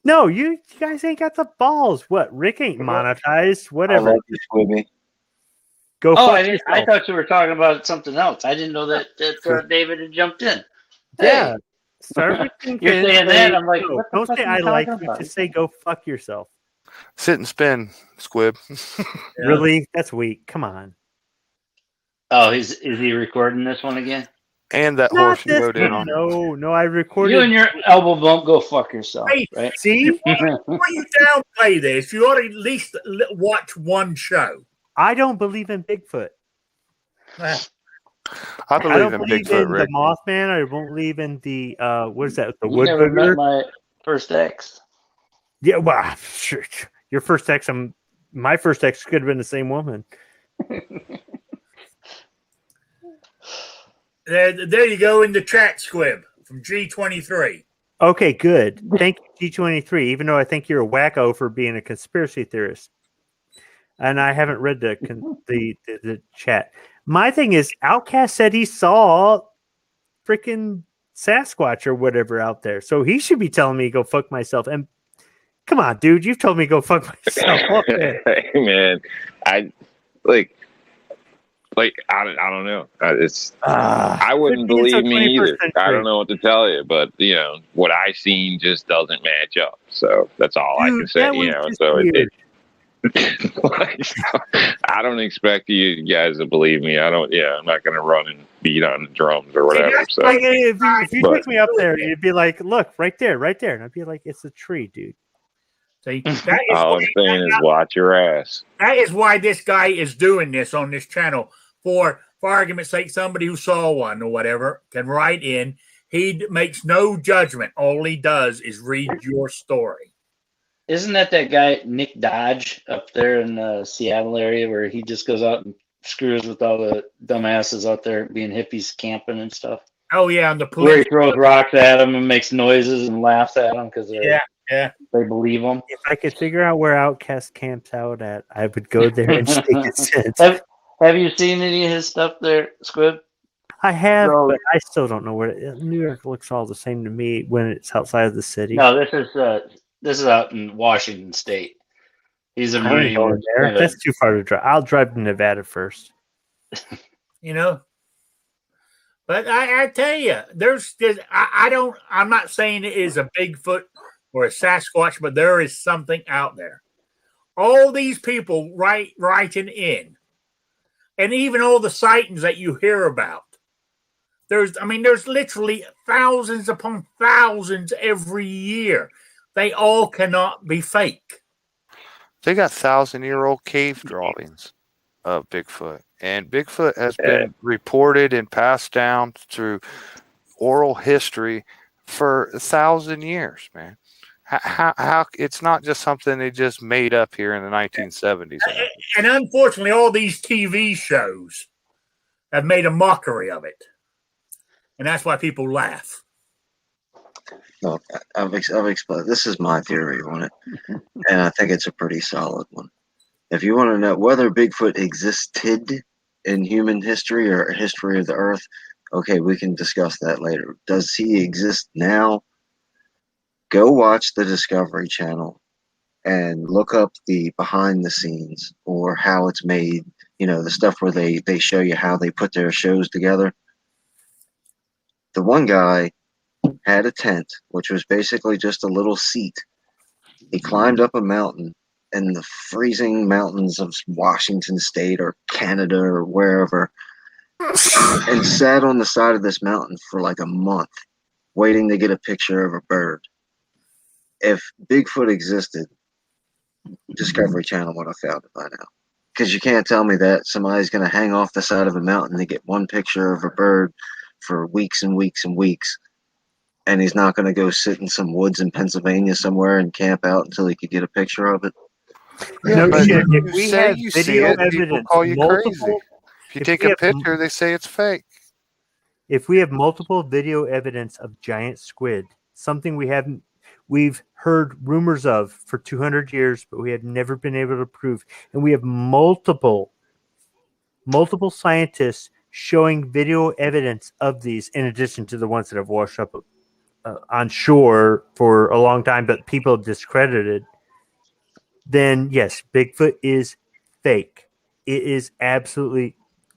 No, you guys ain't got the balls. What? Rick ain't monetized. Whatever. I love you, Squibby. Go Oh, fuck I yourself. thought you were talking about something else. I didn't know that David had jumped in. Yeah. Hey. Start with Kingpin. You're saying say, that, I'm like, no, what the don't fuck say are you I like talking you. about? Just say go fuck yourself. Sit and spin, Squib. Really? That's weak. Come on. Oh, is he recording this one again? And that Not horse you this rode in one. on. No, I recorded. You and your elbow bump, go fuck yourself, Hey, right? See? Before you downplay this, you ought to at least watch one show. I don't believe in Bigfoot. I I believe don't in believe Bigfoot, in Rick. the Mothman. I don't believe in the what is that? The You wood never met booger. my first ex. Yeah, well, sure. Your first ex. My first ex could have been the same woman. There you go in the chat, Squib, from G23. Okay, good. Thank you, G23. Even though I think you're a wacko for being a conspiracy theorist, and I haven't read the chat. My thing is, Outcast said he saw freaking Sasquatch or whatever out there, so he should be telling me go fuck myself. And come on, dude, you've told me go fuck myself. Okay. Hey, man, I like I don't know. I wouldn't believe me either. I don't know what to tell you, but what I seen just doesn't match up. So that's all I can say. So I don't expect you guys to believe me. I don't. Yeah, I'm not going to run and beat on the drums or whatever. So like, if you took me up there, you'd be like, "Look, right there," and I'd be like, "It's a tree, dude." See, all I'm saying is watch your ass. That is why this guy is doing this on this channel. For argument's sake, somebody who saw one or whatever can write in. He makes no judgment. All he does is read your story. Isn't that guy Nick Dodge up there in the Seattle area where he just goes out and screws with all the dumbasses out there being hippies camping and stuff? Oh yeah, and the police. Where he throws rocks at them and makes noises and laughs at them because they believe him. If I could figure out where Outcast camps out at, I would go there and shake his sense. Have you seen any of his stuff there, Squib? I have, but I still don't know where. New York looks all the same to me when it's outside of the city. No, this is out in Washington State. He's a Marine. There. That's too far to drive. I'll drive to Nevada first. But I tell you, I'm not saying it is a Bigfoot or a Sasquatch, but there is something out there. All these people writing in, and even all the sightings that you hear about. There's literally thousands upon thousands every year. They all cannot be fake. They got 1,000-year-old cave drawings of Bigfoot, and Bigfoot has been reported and passed down through oral history for 1,000 years, man. How it's not just something they just made up here in the 1970s. And unfortunately, all these TV shows have made a mockery of it, and that's why people laugh. Look, I've explained. This is my theory on it, and I think it's a pretty solid one. If you want to know whether Bigfoot existed in human history or history of the Earth, okay, we can discuss that later. Does he exist now? Go watch the Discovery Channel and look up the behind the scenes or how it's made the stuff where they show you how they put their shows together. The one guy had a tent, which was basically just a little seat. He climbed up a mountain in the freezing mountains of Washington State or Canada or wherever, and sat on the side of this mountain for like a month, waiting to get a picture of a bird. If Bigfoot existed, Discovery Channel would have found it by now. Because you can't tell me that somebody's going to hang off the side of a mountain to get one picture of a bird for weeks and weeks and weeks, and he's not going to go sit in some woods in Pennsylvania somewhere and camp out until he could get a picture of it. No, but shit. if If we say have you see video it, people evidence, call you crazy. If you if take we a have- picture, they say it's fake. if we have multiple video evidence of giant squid, something we've heard rumors of for 200 years, but we have never been able to prove, and we have multiple scientists showing video evidence of these, in addition to the ones that have washed up on shore for a long time, but people have discredited, then yes, Bigfoot is fake. It is absolutely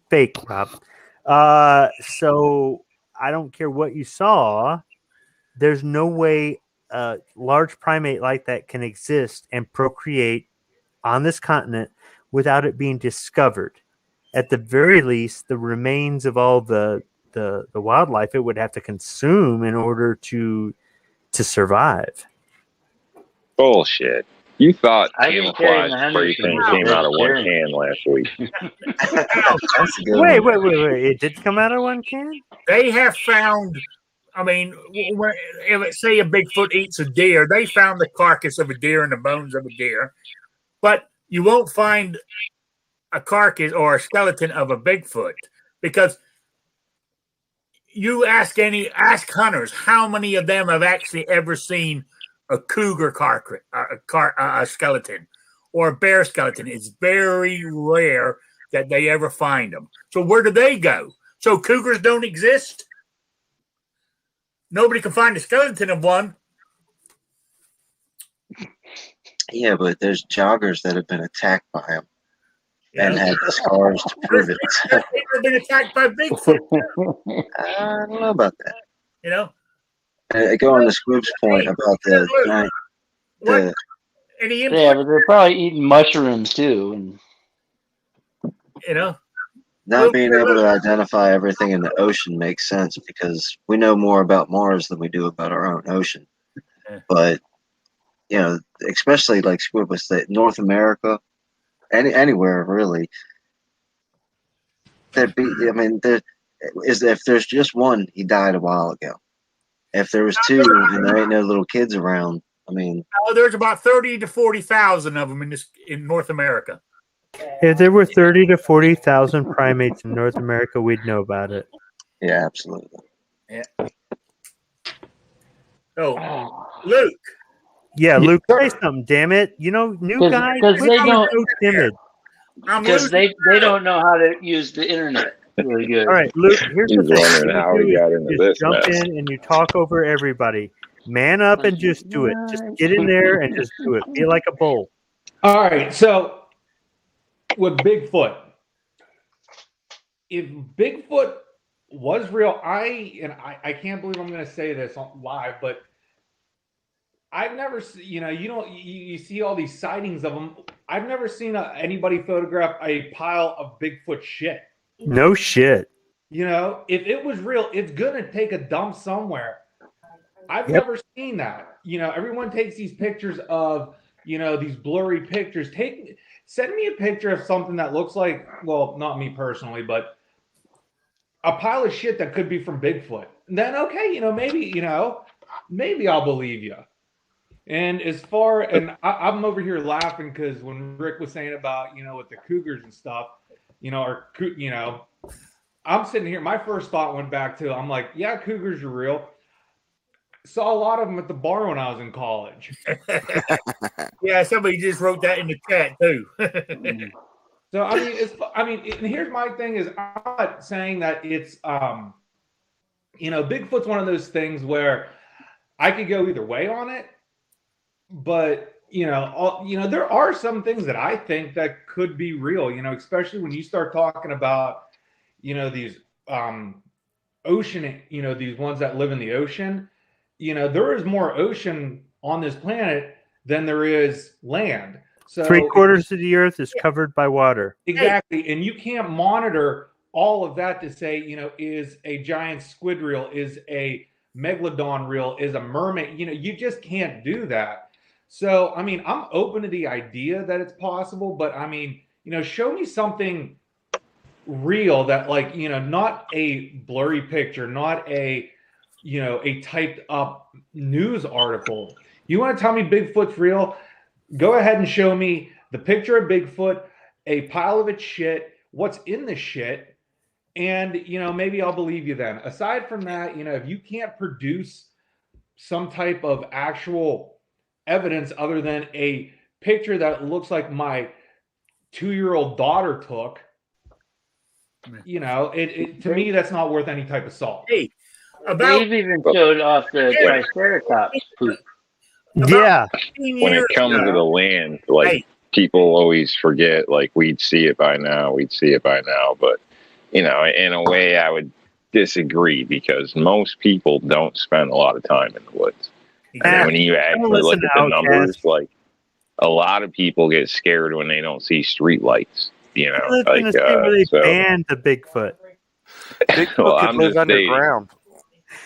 fake, Rob. So I don't care what you saw. There's no way a large primate like that can exist and procreate on this continent without it being discovered. At the very least, the remains of all the wildlife it would have to consume in order to survive. Bullshit. You thought I think carrying camouflage the spray paint Hendersons came out of one vegetarian. can last week. That's a good Wait. one. It did come out of one can? They have found, I mean, if it, say a Bigfoot eats a deer, they found the carcass of a deer and the bones of a deer, but you won't find a carcass or a skeleton of a Bigfoot, because you ask hunters how many of them have actually ever seen a cougar carcass, a skeleton, or a bear skeleton. It's very rare that they ever find them. So where do they go? So cougars don't exist? Nobody can find a skeleton of one. Yeah, but there's joggers that have been attacked by him and Yeah. had the scars to prove it. They've been attacked by Bigfoot, I don't know about that. you know? Going to Squib's point about the giant. What? Any input? Yeah, but they're probably eating mushrooms too. And You know? Not being able to identify everything in the ocean makes sense because we know more about Mars than we do about our own ocean. Yeah. But, especially like Squib was saying, North America, anywhere really, if there's just one, he died a while ago. If there was two and there ain't no little kids around, There's about 30 to 40,000 of them in North America. If there were 30 to 40,000 primates in North America, we'd know about it. yeah, absolutely. Yeah. So, Luke. Yeah, Luke, say something, damn it. New guys, because they don't, so timid. because they don't know how to use the internet really good. All right, Luke, here's the He's thing. wondering how we got into Just this jump mess. in and you talk over everybody. Man up and just do it. Just get in there and just do it. Be like a bull. All right, so with Bigfoot, if Bigfoot was real, I can't believe I'm going to say this live, but I've never seen, you see all these sightings of them. I've never seen anybody photograph a pile of Bigfoot shit. No shit. If it was real, it's going to take a dump somewhere. I've Yep. never seen that. Everyone takes these pictures of, these blurry pictures. Send me a picture of something that looks like, well, not me personally, but a pile of shit that could be from Bigfoot. And then, okay, maybe I'll believe you. And I'm over here laughing because when Rick was saying about, with the cougars and stuff, I'm sitting here. My first thought went back to, I'm like, yeah, cougars are real. Saw a lot of them at the bar when I was in college. Yeah, somebody just wrote that in the chat too. So and here's my thing is, I'm not saying that it's Bigfoot's one of those things where I could go either way on it, but there are some things that I think that could be real, especially when you start talking about, these ocean, these ones that live in the ocean. There is more ocean on this planet than there is land. So 3/4 of the earth is covered by water. exactly, and you can't monitor all of that to say, is a giant squid real, is a megalodon real, is a mermaid. You just can't do that. So, I mean, I'm open to the idea that it's possible, but I mean, show me something real that, like, not a blurry picture, not a, a typed up news article. You want to tell me Bigfoot's real? Go ahead and show me the picture of Bigfoot, a pile of its shit, what's in the shit, and maybe I'll believe you then. Aside from that, if you can't produce some type of actual evidence other than a picture that looks like my 2-year-old daughter took, to me, that's not worth any type of salt. Hey, Dave even showed off the Triceratops poop. Yeah. When it comes to the land, like, people always forget, like, we'd see it by now, but, in a way I would disagree, because most people don't spend a lot of time in the woods. And when you actually look at the numbers, like, a lot of people get scared when they don't see street lights, like, they banned the Bigfoot. Bigfoot could live underground.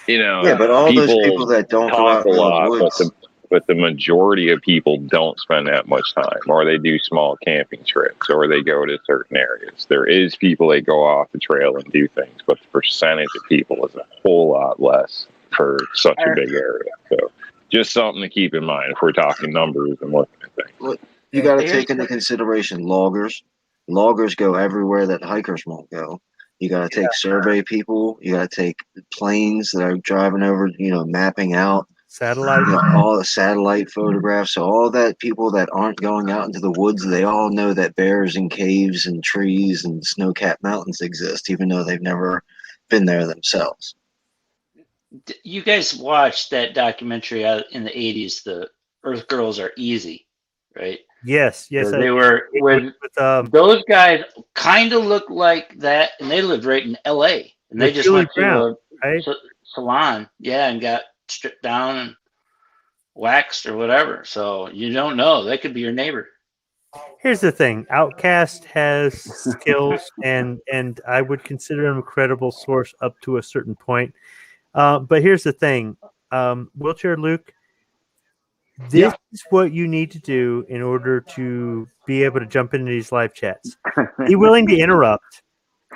Yeah, but all those people that don't go out in the woods, but the majority of people don't spend that much time, or they do small camping trips, or they go to certain areas. There is people that go off the trail and do things, but the percentage of people is a whole lot less for such a big area. So just something to keep in mind if we're talking numbers and looking at things. Look, you got to take into consideration loggers. Loggers go everywhere that hikers won't go. You got to take survey people. You got to take planes that are driving over, mapping out. Satellite. All the satellite photographs. So all that people that aren't going out into the woods, they all know that bears and caves and trees and snow-capped mountains exist, even though they've never been there themselves. You guys watched that documentary out in the 80s, the Earth Girls Are Easy, right? Yes. They were with those guys kind of look like that, and they lived right in LA, and they just went to a salon, and got stripped down and waxed or whatever. So you don't know, that could be your neighbor. Here's the thing: Outcast has skills, and I would consider him a credible source up to a certain point. But here's the thing, Wheelchair Luke. This is what you need to do in order to be able to jump into these live chats. Be willing to interrupt.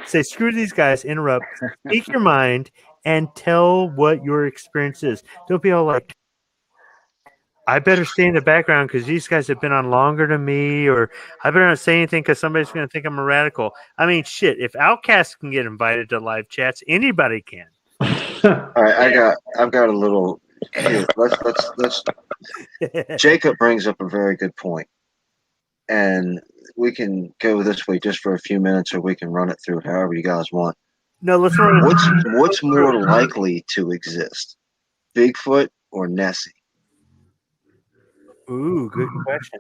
Say, screw these guys, interrupt, speak your mind, and tell what your experience is. Don't be all like, I better stay in the background because these guys have been on longer than me, or I better not say anything because somebody's going to think I'm a radical. I mean, shit, if Outcasts can get invited to live chats, anybody can. All right, I've got a little here. Let's Jacob brings up a very good point, and we can go this way just for a few minutes, or we can run it through however you guys want. No, let's run it. What's more likely to exist, Bigfoot or Nessie? Ooh, good question.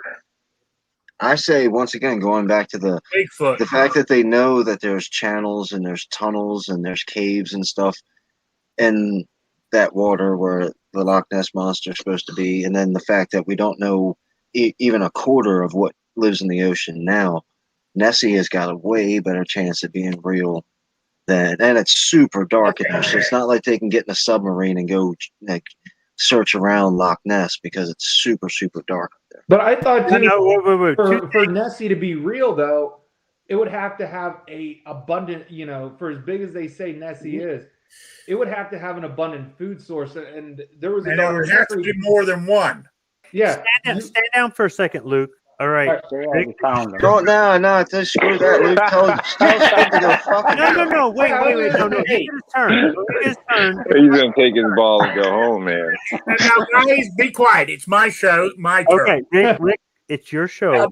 I say, once again, going back to the Bigfoot, the fact that they know that there's channels and there's tunnels and there's caves and stuff in that water where the Loch Ness Monster is supposed to be, and then the fact that we don't know even a quarter of what lives in the ocean now, Nessie has got a way better chance of being real than, and it's super dark in there, so it's not like they can get in a submarine and go like search around Loch Ness because it's super, super dark up there. But I thought wait. For Nessie to be real, though, it would have to have a abundant, for as big as they say Nessie is, it would have to have an abundant food source. And there was and it would have to be more than one. Yeah. Stand down for a second, Luke. All right. No, just screw that, Luke. Tell Sid to go fucking. No. Wait. No. He his turn. He's gonna take his ball and go home, man. Now, guys, be quiet. It's my show, my turn. Okay, Rick, it's your show.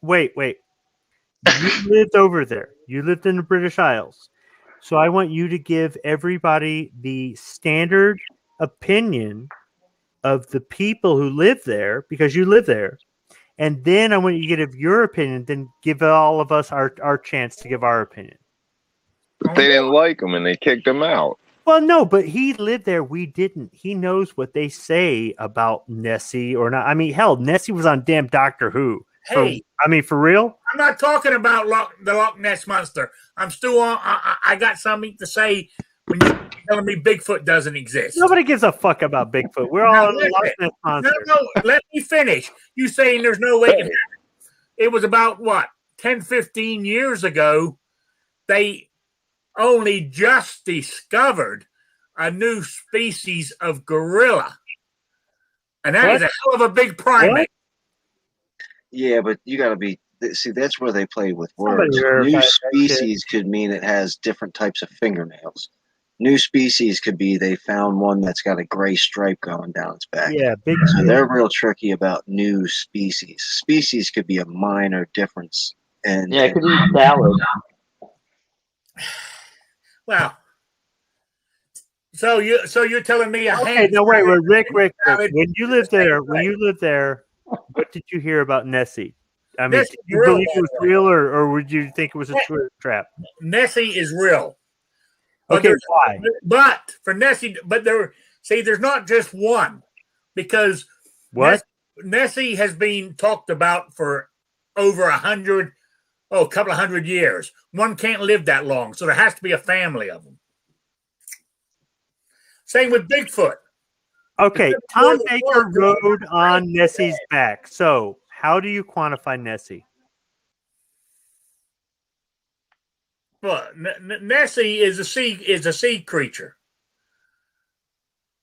Wait. You lived over there. You lived in the British Isles. So I want you to give everybody the standard opinion of the people who live there, because you live there. And then I want you to give your opinion, then give all of us our chance to give our opinion. But they didn't like him and they kicked him out. Well, no, but he lived there. We didn't. He knows what they say about Nessie or not. I mean, hell, Nessie was on damn Doctor Who. Hey, For real? I'm not talking about the Loch Ness Monster. I'm still on. I got something to say when you're telling me Bigfoot doesn't exist. Nobody gives a fuck about Bigfoot. We're all on the Loch Ness Monster. No, let me finish. You saying there's no way it can happen. It was about, 10, 15 years ago, they only just discovered a new species of gorilla. And that is a hell of a big primate. What? Yeah, but you got to be. See, that's where they play with words. New species could mean it has different types of fingernails. New species could be they found one that's got a gray stripe going down its back. Yeah, big. So they're real tricky about new species. Species could be a minor difference. And it could be salad. Wow. So you're telling me no, wait, Rick. When you lived there, what did you hear about Nessie? I mean, did you believe it was real, or would you think it was a tourist trap? Nessie is real. Okay, why? But for Nessie, there's not just one, because Nessie has been talked about for over a couple of hundred years. One can't live that long, so there has to be a family of them. Same with Bigfoot. Okay, Tom Baker rode on Nessie's back. So, how do you quantify Nessie? Well, Nessie is a sea creature.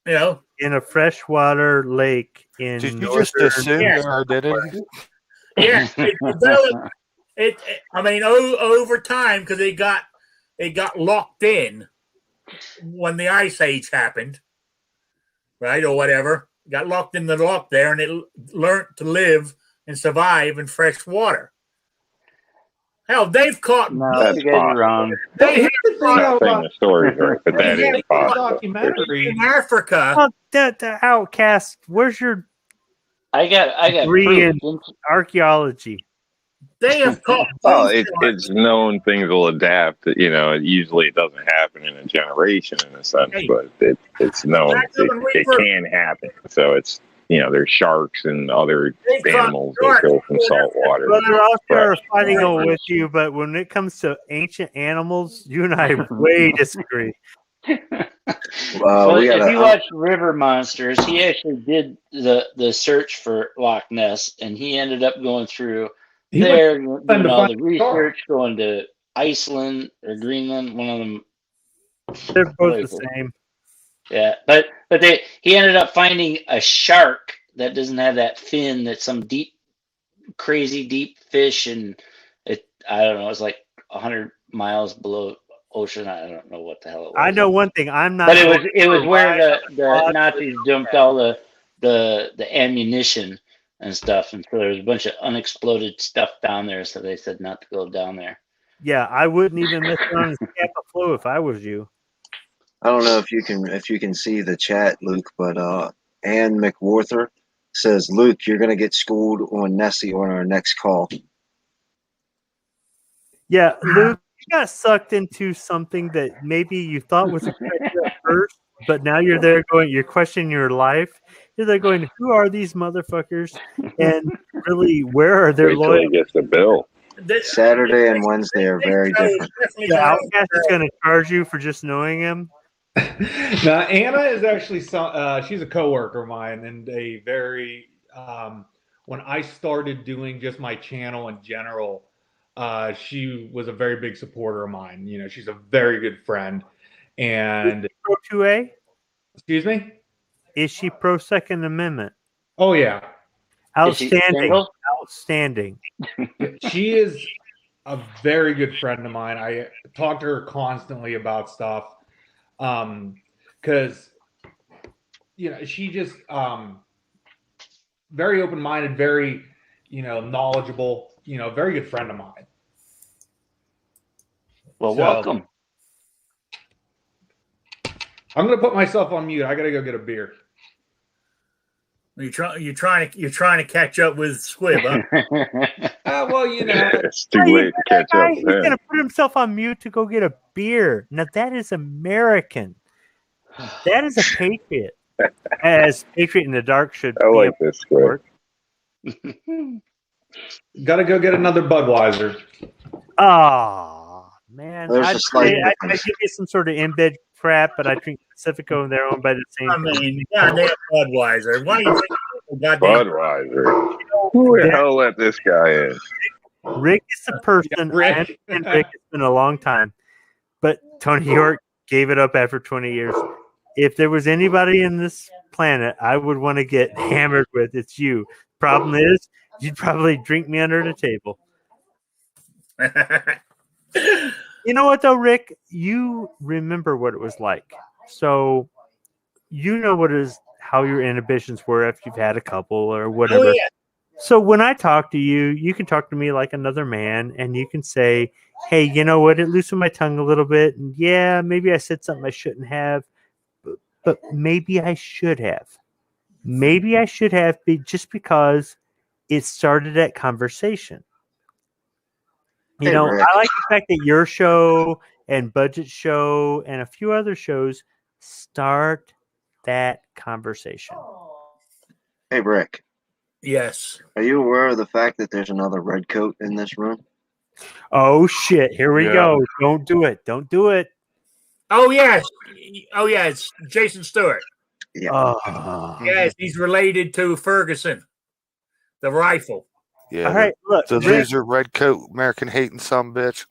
You know, in a freshwater lake in. Did you just assume their identity? Yeah, it developed. Over time, because it got locked in when the Ice Age happened, right, or whatever. Got locked in the lock there, and it learned to live and survive in fresh water. Hell, they've caught. No, that's wrong. They have the stories right, but that is documentary in Africa. The Outcast. Where's your? I got degree in archaeology. They have caught. Well, it's known things will adapt. Usually it doesn't happen in a generation in a sense, but it's known it can happen. So it's there's sharks and other animals that go from salt water. Well, they're all sure fighting with you, but when it comes to ancient animals, you and I way disagree. Well, if you watch River Monsters, he actually did the search for Loch Ness, and he ended up going through doing all the research, going to Iceland or Greenland, one of them. They're both the same. Yeah, but he ended up finding a shark that doesn't have that fin. That's some crazy deep fish, and I don't know. It's like 100 miles below ocean. I don't know what the hell it was. I know one thing. I'm not. But it was where the Nazis dumped all the ammunition and stuff, and so there was a bunch of unexploded stuff down there. So they said not to go down there. Yeah, I wouldn't even miss it on Scapa Flow if I was you. I don't know if you can see the chat, Luke, but Ann McWarther says, Luke, you're going to get schooled on Nessie on our next call. Yeah, Luke, you got sucked into something that maybe you thought was a good idea at first, but now you're there you're questioning your life. You're there going, who are these motherfuckers? And really, where are their lawyers? Gets the bill. Saturday and Wednesday are very different. The Outcast is going to charge you for just knowing him. Now, Anna is actually she's a coworker of mine, and a very when I started doing just my channel in general, she was a very big supporter of mine. She's a very good friend. And pro 2A? Excuse me? Is she pro Second Amendment? Oh yeah. Outstanding. Outstanding. She is a very good friend of mine. I talk to her constantly about stuff. Because she just very open-minded, very knowledgeable, very good friend of mine. Well, welcome. I'm gonna put myself on mute. I gotta go get a beer. You're trying to catch up with Squib, huh? Well, you know, It's too late to catch up He's with going to him. put himself on mute to go get a beer. Now, that is American. That is a patriot. As Patriot in the Dark should I be. like this script. got to go get another Budweiser. Oh, man. There's I'd a slight say I'd difference. give you some sort of embed crap, but I drink Pacifico and they're owned by the same I mean, goddamn Budweiser. Why do you think goddamn Budweiser. Who the hell let this guy in? Rick is the person. Rick. And Rick, it's been a long time, but Tony York gave it up after 20 years. If there was anybody in this planet I would want to get hammered with, it's you. Problem is, you'd probably drink me under the table. You know what, though, Rick? You remember what it was like. So you know how your inhibitions were if you've had a couple or whatever. Oh, yeah. So when I talk to you, you can talk to me like another man, and you can say, hey, you know what? It loosened my tongue a little bit. And yeah, maybe I said something I shouldn't have, but maybe I should have. Maybe I should have, just because it started that conversation. You know, Rick. I like the fact that your show and Budget Show and a few other shows start that conversation. Hey, Rick. Yes. Are you aware of the fact that there's another red coat in this room? Oh, shit. Here we go. Don't do it. Don't do it. Oh, yes. Oh, yeah. It's Jason Stewart. Yeah. Yes, he's related to Ferguson, the rifle. Yeah. All right. Look. The loser, red coat, American hating some bitch.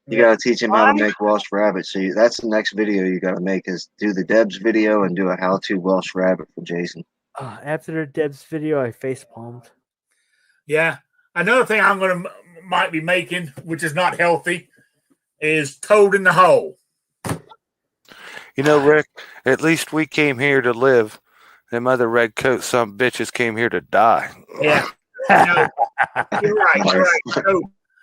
You got to teach him how to make Welsh rabbit. So that's the next video you got to make, is do the Debs video and do a how-to Welsh rabbit for Jason. After the Debs video, I face palmed. Yeah. Another thing might be making, which is not healthy, is Toad in the Hole. You know, Rick, at least we came here to live. Them other red coat some bitches came here to die. Yeah. No, you're right. You're right. So,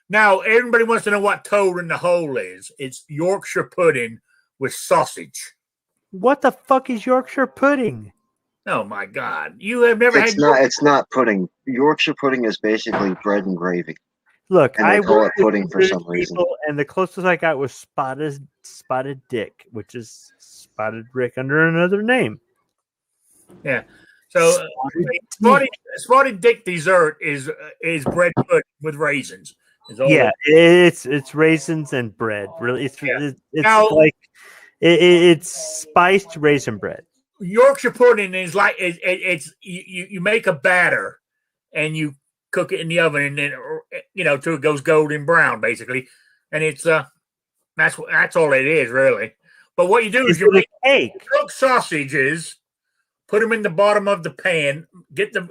now, everybody wants to know what Toad in the Hole is. It's Yorkshire pudding with sausage. What the fuck is Yorkshire pudding? Oh, my God. You have never had... It's not pudding. Yorkshire pudding is basically bread and gravy. Look, And they I call it worked with pudding for some British reason. people, and the closest I got was Spotted Dick, which is Spotted Rick under another name. Yeah. So spotted dick dessert is bread pudding with raisins. Yeah, it's raisins and bread. Really, it's Now, like it's spiced raisin bread. Yorkshire pudding is like it's you make a batter and you cook it in the oven, and then till it goes golden brown, basically, and it's that's all it is, really. But what you do is you cook sausages, put them in the bottom of the pan, get the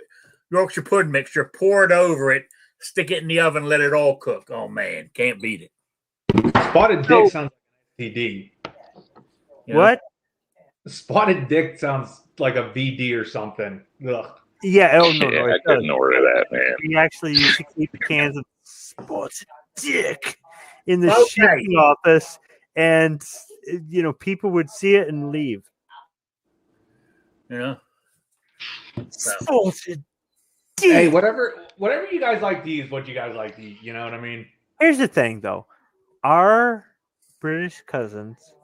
Yorkshire pudding mixture, pour it over it, stick it in the oven, let it all cook. Oh man, can't beat it. Spotted Dick sounds like TD. What? Spotted Dick sounds like a VD or something. Ugh. Yeah, oh no, I couldn't order that, man. We actually used to keep cans of Spotted Dick in the Okay. shipping office, and people would see it and leave. Spotted Dick. Hey, whatever you guys like to eat, what you guys like to eat. You know what I mean? Here's the thing, though. Our British cousins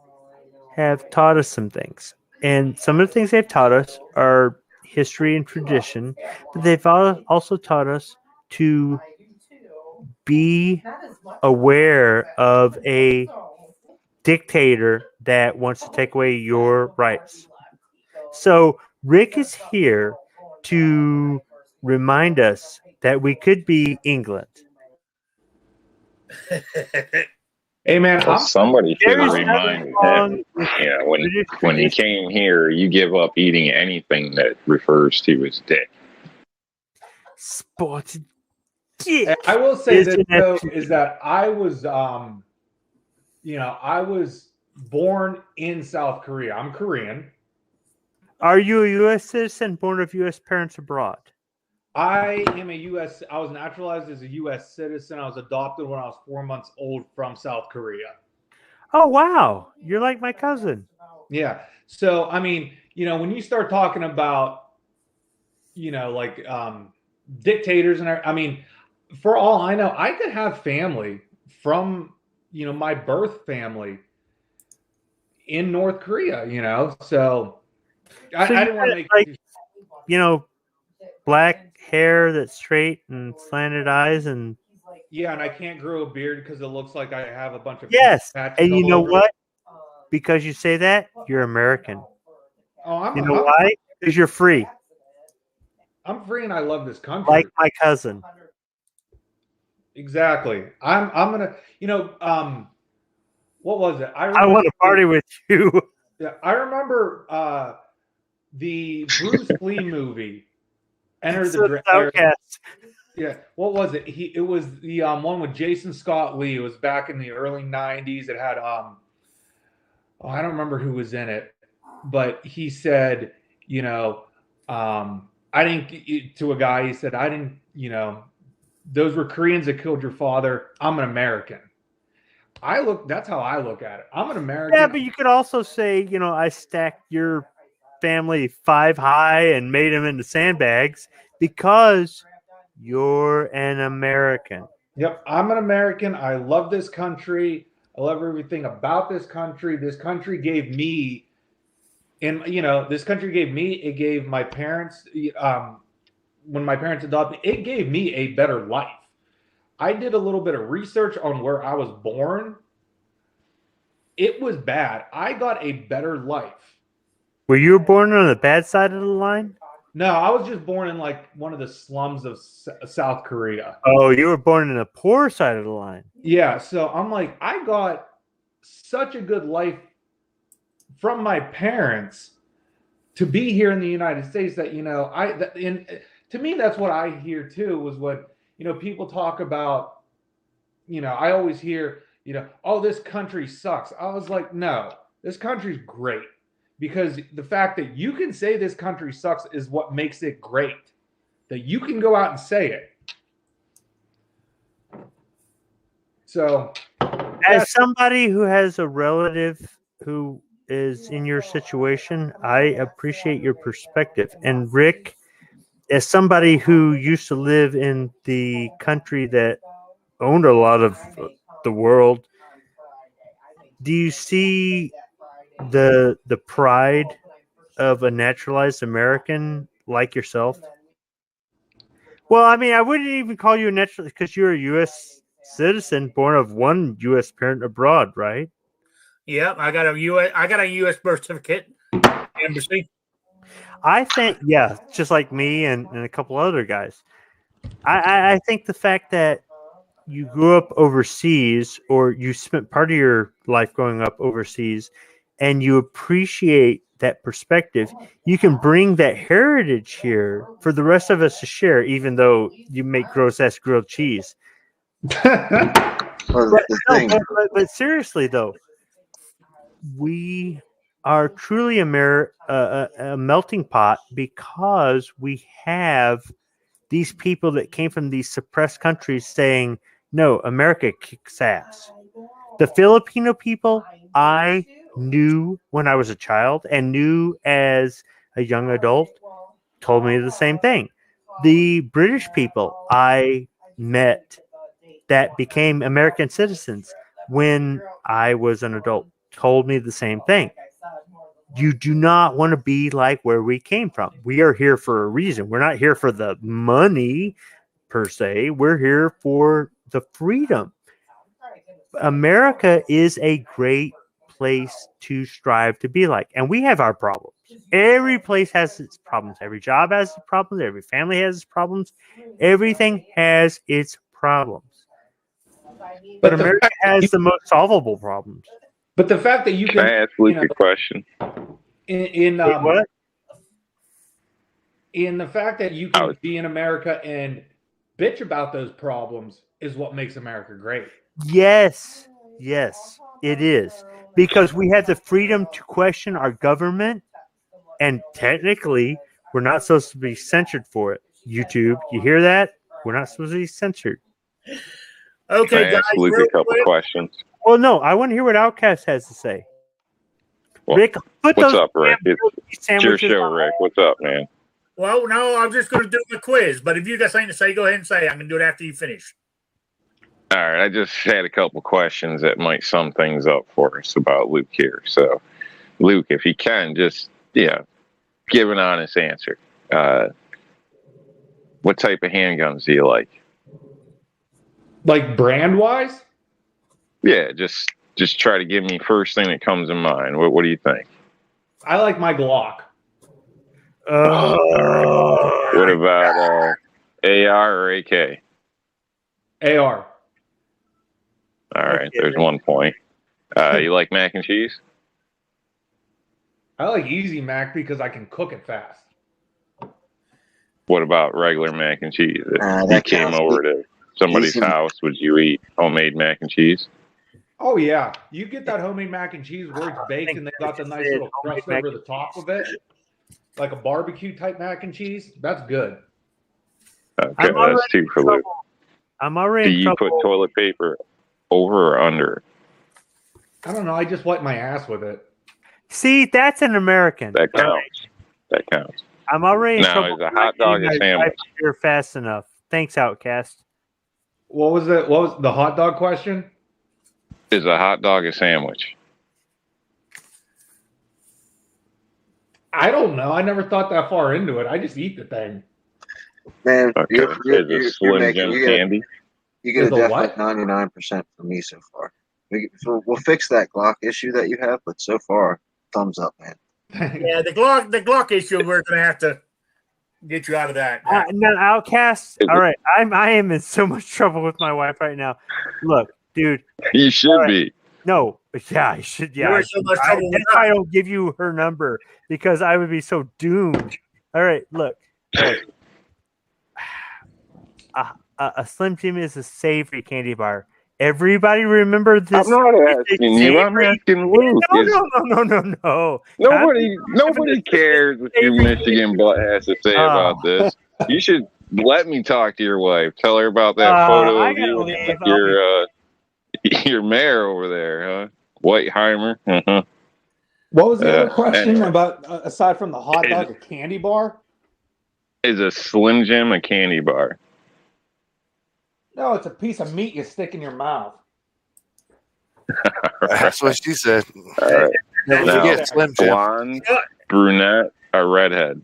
have taught us some things. And some of the things they've taught us are history and tradition. But they've also taught us to be aware of a dictator that wants to take away your rights. So Rick is here to remind us that we could be England. Hey man, Well, somebody should There's remind nothing wrong him. with Yeah, British when you tradition. came here, you give up eating anything that refers to his dick. Spotted Dick. I will say this Isn't though, that- is that I was I was born in South Korea. I'm Korean. Are you a U.S. citizen born of U.S. parents abroad? I was naturalized as a U.S. citizen. I was adopted when I was 4 months old from South Korea. Oh, wow. You're like my cousin. Yeah. So, I mean, when you start talking about like dictators and I mean, for all I know, I could have family from my birth family in North Korea. So I didn't want to make black hair that's straight and slanted eyes and and I can't grow a beard because it looks like I have a bunch of yes. patches And you all know over. what? Because you say that, you're American. Oh, you know why? Because you're free. I'm free and I love this country. Like my cousin. Exactly. I'm gonna, what was it? I want to party with you. Yeah, I remember the Bruce Lee movie, Enter the Outcast. Yeah, what was it? It was the one with Jason Scott Lee. It was back in the early '90s. It had I don't remember who was in it, but he said, I didn't to a guy. He said, I didn't, those were Koreans that killed your father. I'm an American. That's how I look at it. I'm an American. Yeah, but you could also say, I stacked your family 5 high and made them into sandbags because you're an American. Yep, I'm an American. I love this country. I love everything about this country. This country gave me, it gave my parents, when my parents adopted me, it gave me a better life. I did a little bit of research on where I was born. It was bad. I got a better life. Were you born on the bad side of the line? No, I was just born in like one of the slums of South Korea. Oh, you were born in the poor side of the line. Yeah, so I'm like, I got such a good life from my parents to be here in the United States that, to me, that's what I hear too, was what, people talk about, I always hear, oh, this country sucks. I was like, no, this country's great. Because the fact that you can say this country sucks is what makes it great. That you can go out and say it. So, as somebody who has a relative who is in your situation, I appreciate your perspective. And Rick, as somebody who used to live in the country that owned a lot of the world, do you see the pride of a naturalized American like yourself? Well, I mean, I wouldn't even call you a naturalized because you're a U.S. citizen born of one U.S. parent abroad, right? Yep, I got a U.S. birth certificate. Embassy. I think, yeah, just like me and a couple other guys. I think the fact that you grew up overseas or you spent part of your life growing up overseas and you appreciate that perspective, you can bring that heritage here for the rest of us to share, even though you make gross-ass grilled cheese. But seriously, though, we are truly a melting pot because we have these people that came from these suppressed countries saying, no, America kicks ass. The Filipino people, I knew when I was a child and knew as a young adult, told me the same thing. The British people I met that became American citizens when I was an adult told me the same thing. You do not want to be like where we came from. We are here for a reason. We're not here for the money per se. We're here for the freedom. America is a great place to strive to be like. And we have our problems. Every place has its problems. Every job has its problems. Every family has its problems. Everything has its problems. But America has the most solvable problems. But the fact that you can ask Luke a question. In the fact that you can be in America and bitch about those problems is what makes America great. Yes, it is. Because we have the freedom to question our government, and technically, we're not supposed to be censored for it. YouTube, you hear that? We're not supposed to be censored. Okay, guys. Ask Luke a couple questions. Well, no, I want to hear what Outcast has to say. Well, Rick, what's up, Rick? It's your show, Rick. What's up, man? Well, no, I'm just going to do the quiz. But if you got something to say, go ahead and say. I can do it after you finish. All right, I just had a couple questions that might sum things up for us about Luke here. So, Luke, if you can, just give an honest answer. What type of handguns do you like? Like brand wise? Yeah, just try to give me first thing that comes in mind. What do you think? I like my Glock. What about AR or AK? AR. All right, there's 1 point. You like mac and cheese? I like Easy Mac because I can cook it fast. What about regular mac and cheese? If you That came counts. over to somebody's Easy- house, would you eat homemade mac and cheese? Oh yeah, you get that homemade mac and cheese where it's baked and they got the nice little crust over the top of it, like a barbecue type mac and cheese. That's good. Okay, that's 2 for Luke. I'm already Do in you trouble. put toilet paper over or under? I don't know. I just wipe my ass with it. See, that's an American. That counts. That counts. I'm already in Now, trouble. is a for not hot dog getting a my sandwich? wife here fast enough. Thanks, Outcast. What was it? What was the hot dog question? Is a hot dog a sandwich? I don't know. I never thought that far into it. I just eat the thing. Man, Okay. Is a Slim Jim candy? You get a Is a definite what? 99% from me so far. We'll fix that Glock issue that you have, but so far, thumbs up, man. Yeah, the Glock issue, we're going to have to get you out of that. No, Outcast. All right, I am in so much trouble with my wife right now. Look, dude. You should be. No, yeah, I should. Yeah, You're in so much trouble with that's why I don't give you her number because I would be so doomed. All right, look. A Slim Jim is a savory candy bar. Everybody remember this? I'm not asking you. I'm asking Luke. No. Nobody cares what your Michigan butt has to say about this. You should let me talk to your wife. Tell her about that photo of you and your mayor over there, huh? Whiteheimer. Uh-huh. What was the other question about, aside from the hot dog, a candy bar? Is a Slim Jim a candy bar? No, it's a piece of meat you stick in your mouth. That's what she said. All right. Never Now, forget Slim Jim. blonde, brunette, or redhead?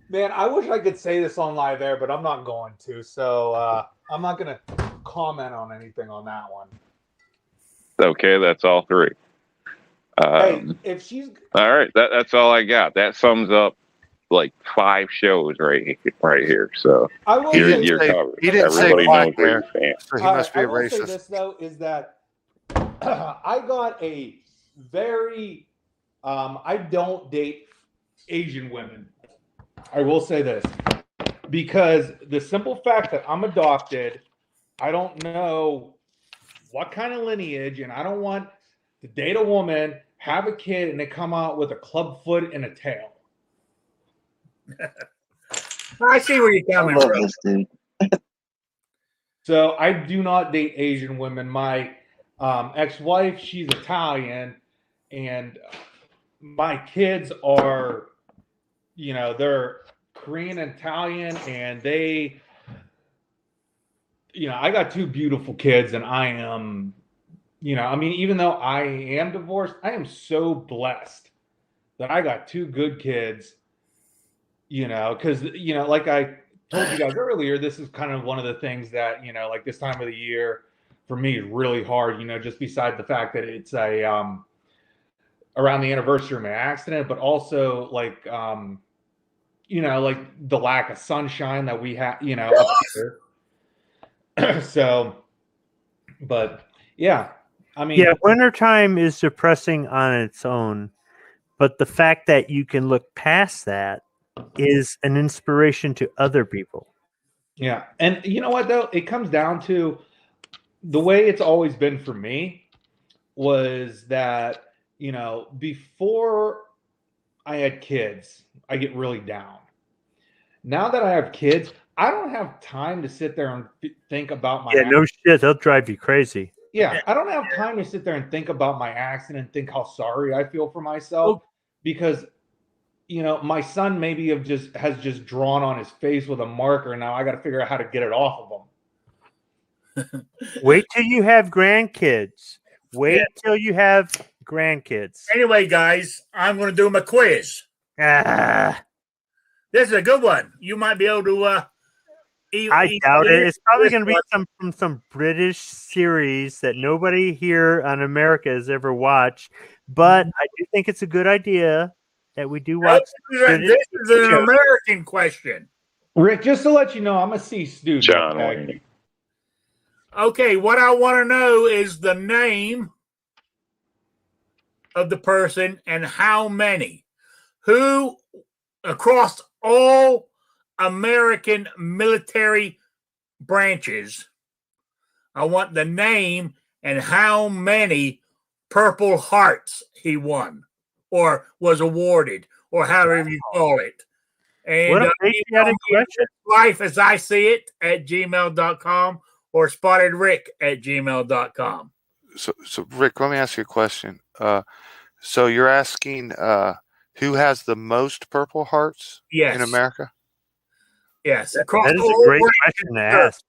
Man, I wish I could say this on live air, but I'm not going to. So I'm not going to comment on anything on that one. Okay, that's all 3. Hey, if she's all right, that's all I got. That sums up like 5 shows right here. So I will you're covered. He didn't say Everybody black knows what you're saying. So he must be a I will say racist. this though is that I got a very I don't date Asian women. I will say this because the simple fact that I'm adopted, I don't know what kind of lineage, and I don't want to date a woman, have a kid, and they come out with a club foot and a tail. I see where you're I coming love from. this dude. So I do not date Asian women. My ex-wife, she's Italian, and my kids are, they're Korean and Italian, and they, I got 2 beautiful kids, and I am, even though I am divorced, I am so blessed that I got 2 good kids, because, like I told you guys earlier, this is kind of one of the things that, like this time of the year for me is really hard, just beside the fact that it's a, around the anniversary of my accident, but also like, like the lack of sunshine that we have, up here. So, but yeah, I mean, wintertime is depressing on its own, but the fact that you can look past that is an inspiration to other people. Yeah. And you know what, though? It comes down to the way it's always been for me was that, before I had kids, I get really down. Now that I have kids, I don't have time to sit there and think about my no shit, they'll drive you crazy. Yeah, I don't have time to sit there and think about my accident and think how sorry I feel for myself because my son maybe has just drawn on his face with a marker. Now I got to figure out how to get it off of him. Wait till you have grandkids. Wait Yeah. till you have grandkids. Anyway, guys, I'm going to do my quiz. Ah, This is a good one. You might be able to. I doubt it. It's probably going to be from some British series that nobody here on America has ever watched. But I do think it's a good idea that we do watch. This is an American question. Rick, just to let you know, I'm a C student. John okay? Wayne. Okay, what I want to know is the name of the person and how many. Who across all American military branches, I want the name and how many Purple Hearts he won or was awarded or however you call it. And What a patriotic question. Life as I see it at gmail.com or spottedrick@gmail.com. So Rick, let me ask you a question. So you're asking who has the most Purple Hearts Yes. in America? Yes. That is a great question to ask.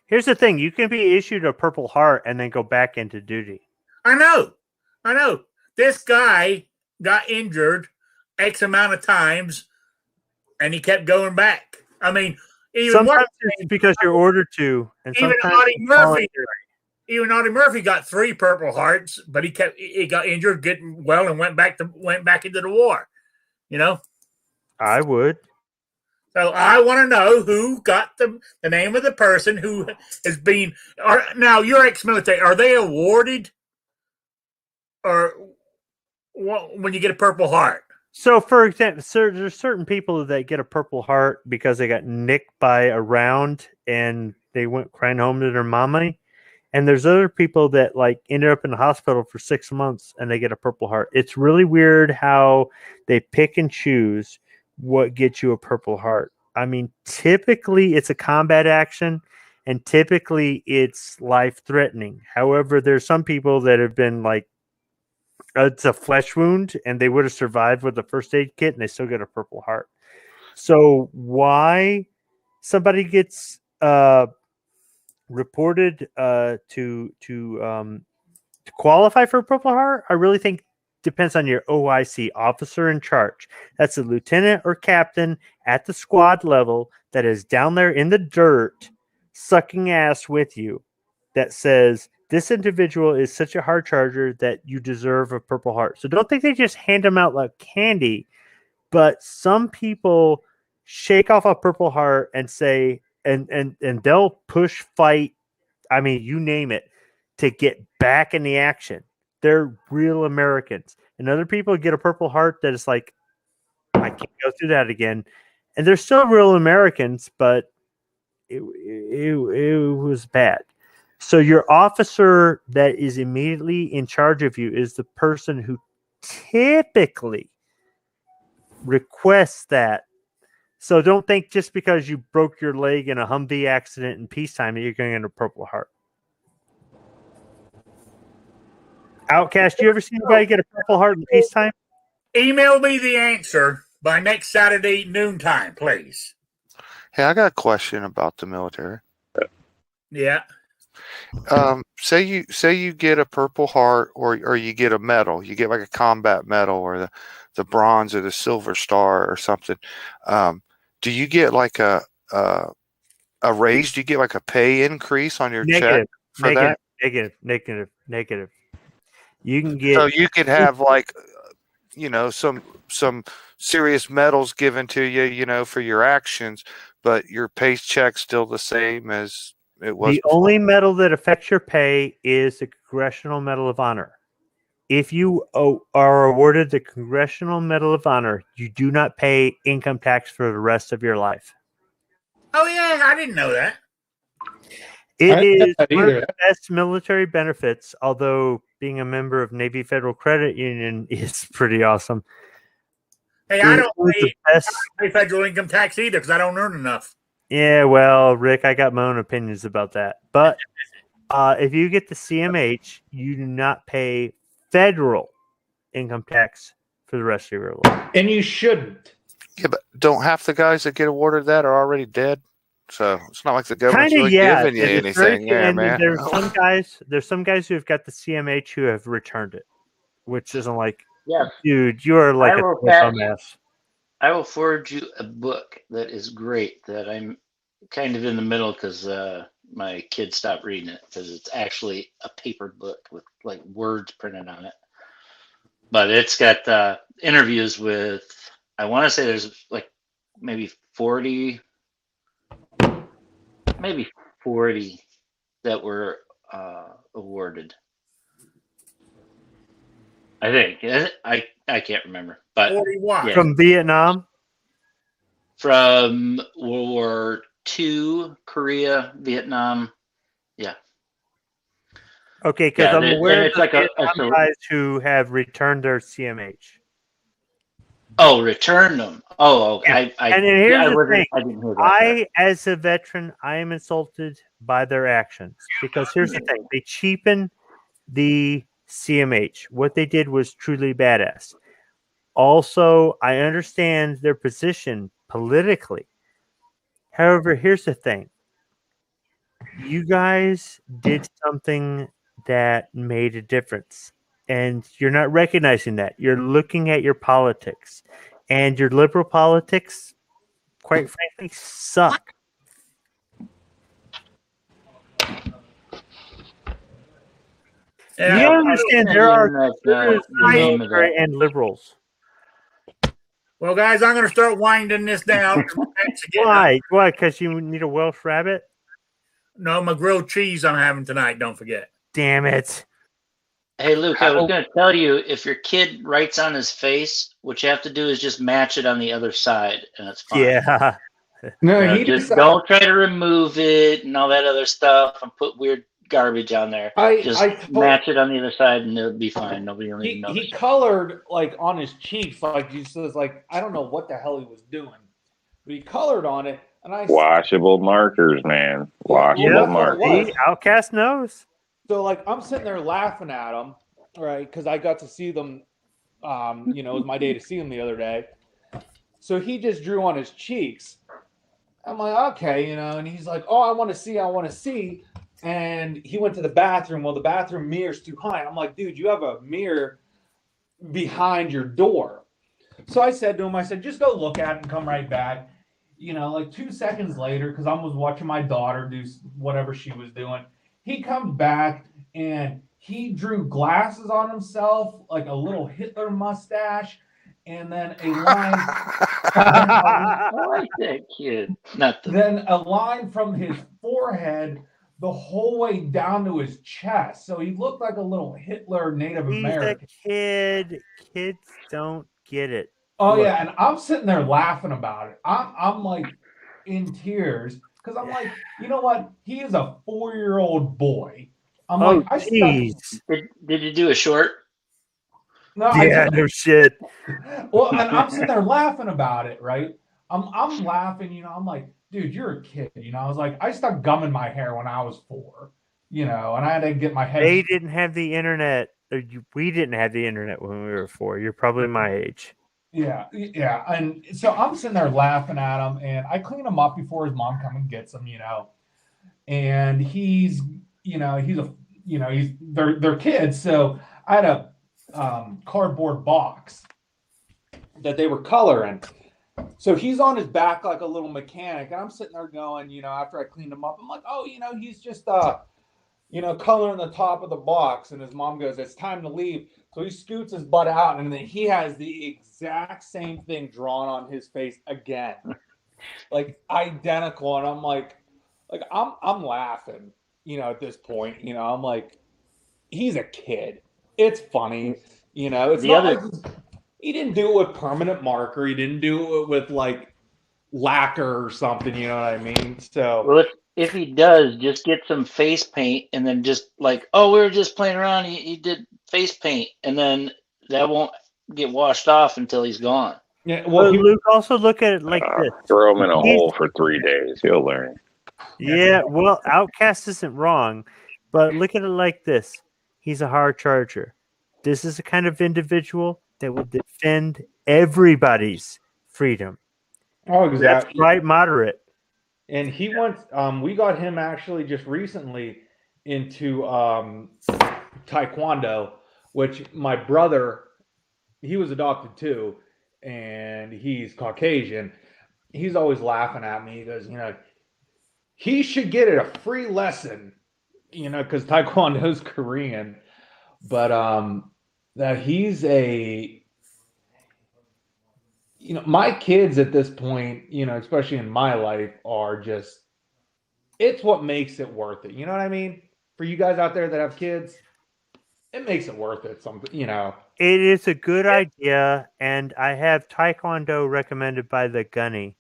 Here's the thing. You can be issued a Purple Heart and then go back into duty. I know. This guy got injured X amount of times and he kept going back. I mean, Sometimes it's because you're ordered to. And even Audie Murphy got 3 Purple Hearts, but he got injured, getting well, and went back into the war. I would. So I want to know who got the name of the person who has been. Now you're ex-military. Are they awarded, or when you get a Purple Heart? So, for example, there's certain people that get a Purple Heart because they got nicked by a round and they went crying home to their mommy. And there's other people that ended up in the hospital for 6 months and they get a Purple Heart. It's really weird how they pick and choose what gets you a Purple Heart. I mean, typically it's a combat action and typically it's life-threatening. However, there's some people that have been it's a flesh wound and they would have survived with a first aid kit and they still get a Purple Heart. So why somebody gets reported to qualify for a Purple Heart, I really think depends on your OIC, officer in charge. That's a lieutenant or captain at the squad level that is down there in the dirt sucking ass with you that says this individual is such a hard charger that you deserve a Purple Heart. So don't think they just hand them out like candy, but some people shake off a Purple Heart and say, and they'll push, fight, I mean, you name it, to get back in the action. They're real Americans. And other people get a Purple Heart that is like, I can't go through that again. And they're still real Americans, but it was bad. So your officer that is immediately in charge of you is the person who typically requests that. So don't think just because you broke your leg in a Humvee accident in peacetime that you're going to get a Purple Heart. Outcast, you ever see anybody get a Purple Heart in peacetime? Email me the answer by next Saturday noontime, please. Hey, I got a question about the military. Yeah. Say you get a Purple Heart or you get a medal. You get like a combat medal or the bronze or the silver star or something. Do you get like a raise? Do you get like a pay increase on your check for that? Negative. You can get. So you could have some serious medals given to you, for your actions, but your paycheck's still the same as it was. The only medal that affects your pay is the Congressional Medal of Honor. If you are awarded the Congressional Medal of Honor, you do not pay income tax for the rest of your life. Oh, yeah, I didn't know that. It is one of the best military benefits, although being a member of Navy Federal Credit Union is pretty awesome. Hey, I don't pay federal income tax either because I don't earn enough. Yeah, well, Rick, I got my own opinions about that. But if you get the CMH, you do not pay federal income tax for the rest of your life. And you shouldn't. Yeah, but don't half the guys that get awarded that are already dead? So it's not like the government's Kinda, really yeah. giving you It is very anything true, there, and man. There's some guys who have got the CMH who have returned it, which isn't like, Yes. dude, you are like I a will dumbass. I will forward you a book that is great that I'm kind of in the middle because my kids stopped reading it because it's actually a paper book with like words printed on it. But it's got interviews with, I want to say there's like maybe 40 that were awarded. I think I can't remember, but 40 what? yeah. From Vietnam? From World War II, Korea, Vietnam. Yeah. Okay, because Yeah, I'm and aware of it's the like Vietnam guys who have returned their CMH. oh, return them. Oh, okay. Yeah. And then here's the thing. I didn't hear that. As a veteran, I am insulted by their actions because here's the thing: they cheapen the CMH. What they did was truly badass. Also, I understand their position politically. However, here's the thing: you guys did something that made a difference, and you're not recognizing that. You're looking at your politics, and your liberal politics, quite frankly, suck. Yeah, You understand there are name of that. and liberals. well, guys, I'm going to start winding this down. Why? Why? Because you need a Welsh rabbit? No, my grilled cheese I'm having tonight. Don't forget. Damn it. Hey, Luke, I was going to tell you, if your kid writes on his face, what you have to do is just match it on the other side, and it's fine. Yeah. No, You know, he just just don't try to remove it and all that other stuff and put weird garbage on there. Just match it on the other side, and it'll be fine. Nobody will even notice. He colored like on his cheeks, like he says, like I don't know what the hell he was doing, but he colored on it, and I Washable markers, man. Washable markers. See, Outcast knows. So like I'm sitting there laughing at them, right? Because I got to see them. It was my day to see them the other day. So he just drew on his cheeks. I'm like, okay, and he's like, oh, I want to see. And he went to the bathroom. Well, the bathroom mirror's too high. I'm like, dude, you have a mirror behind your door. So I said to him, just go look at it and come right back. Like 2 seconds later, because I was watching my daughter do whatever she was doing. He comes back and he drew glasses on himself, like a little Hitler mustache, and then a line. I like that kid. Then a line from his forehead the whole way down to his chest. So he looked like a little Hitler Native American. He's a kid. Kids don't get it. Oh, yeah. And I'm sitting there laughing about it. I'm like in tears because I'm like, you know what? He is a 4-year-old boy. I'm like, jeez. Did you do a short? No, yeah, no shit. Well, and I'm sitting there laughing about it, right? I'm laughing, I'm like, dude, you're a kid, I was like, I stuck gum in my hair when I was 4, and I had to get my head. They didn't have the internet. We didn't have the internet when we were 4. You're probably my age. Yeah. And so I'm sitting there laughing at him, and I clean him up before his mom comes and gets him, and he's they're kids. So I had a cardboard box that they were coloring. So he's on his back like a little mechanic, and I'm sitting there going, after I cleaned him up, I'm like, oh, he's just coloring the top of the box. And his mom goes, it's time to leave. So he scoots his butt out, and then he has the exact same thing drawn on his face again, like identical. And I'm like I'm laughing, at this point, I'm like, he's a kid. It's funny, It's not like he didn't do it with permanent marker. He didn't do it with like lacquer or something. You know what I mean? So, well, if he does, just get some face paint and then just like, oh, we were just playing around. He did face paint, and then that won't get washed off until he's gone. Yeah. Well, Luke, also look at it like this: throw him in a hole for 3 days. He'll learn. Yeah. Well, Outcast isn't wrong, but look at it like this: he's a hard charger. this is the kind of individual that will defend everybody's freedom. Oh, That's exactly. right, moderate. And he wants. We got him actually just recently into Taekwondo, which my brother, he was adopted too, and he's Caucasian. He's always laughing at me. He goes, he should get it a free lesson, because Taekwondo's Korean. But that he's my kids at this point, especially in my life, are just, it's what makes it worth it. You know what I mean? For you guys out there that have kids, it makes it worth it. It is a good idea, and I have Taekwondo recommended by the Gunny.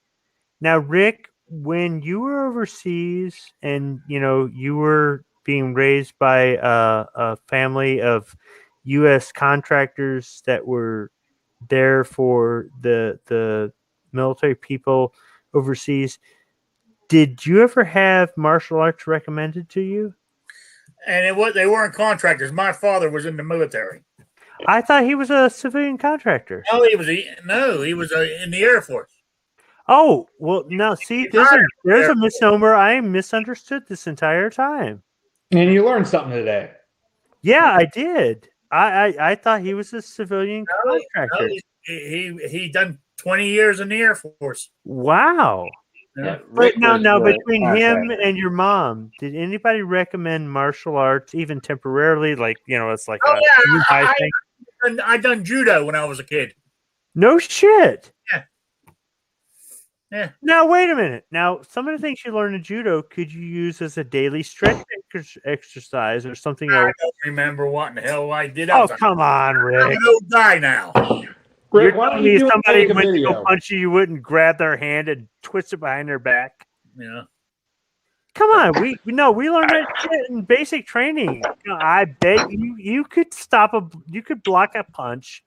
Now, Rick, when you were overseas and, you were being raised by a family of U.S. contractors that were there for the military people overseas, did you ever have martial arts recommended to you? And they weren't contractors. My father was in the military. I thought he was a civilian contractor. No, he was in the Air Force. Oh, well, no, see, there's a misnomer. I misunderstood this entire time. And you learned something today. Yeah, I did. I thought he was a civilian contractor. No, he done 20 years in the Air Force. Wow. Yeah. But now between him and your mom, did anybody recommend martial arts even temporarily? Like, it's like I done judo when I was a kid. No shit. Yeah. Now, wait a minute. Now, some of the things you learn in judo, could you use as a daily stretch exercise or something else? I don't remember what in the hell I did. Oh, come on, Rick. I'm an old guy now. Rick, why don't you do somebody a went to video? go punch you wouldn't grab their hand and twist it behind their back? Yeah. Come on, we learned that shit in basic training. I bet you could you could block a punch.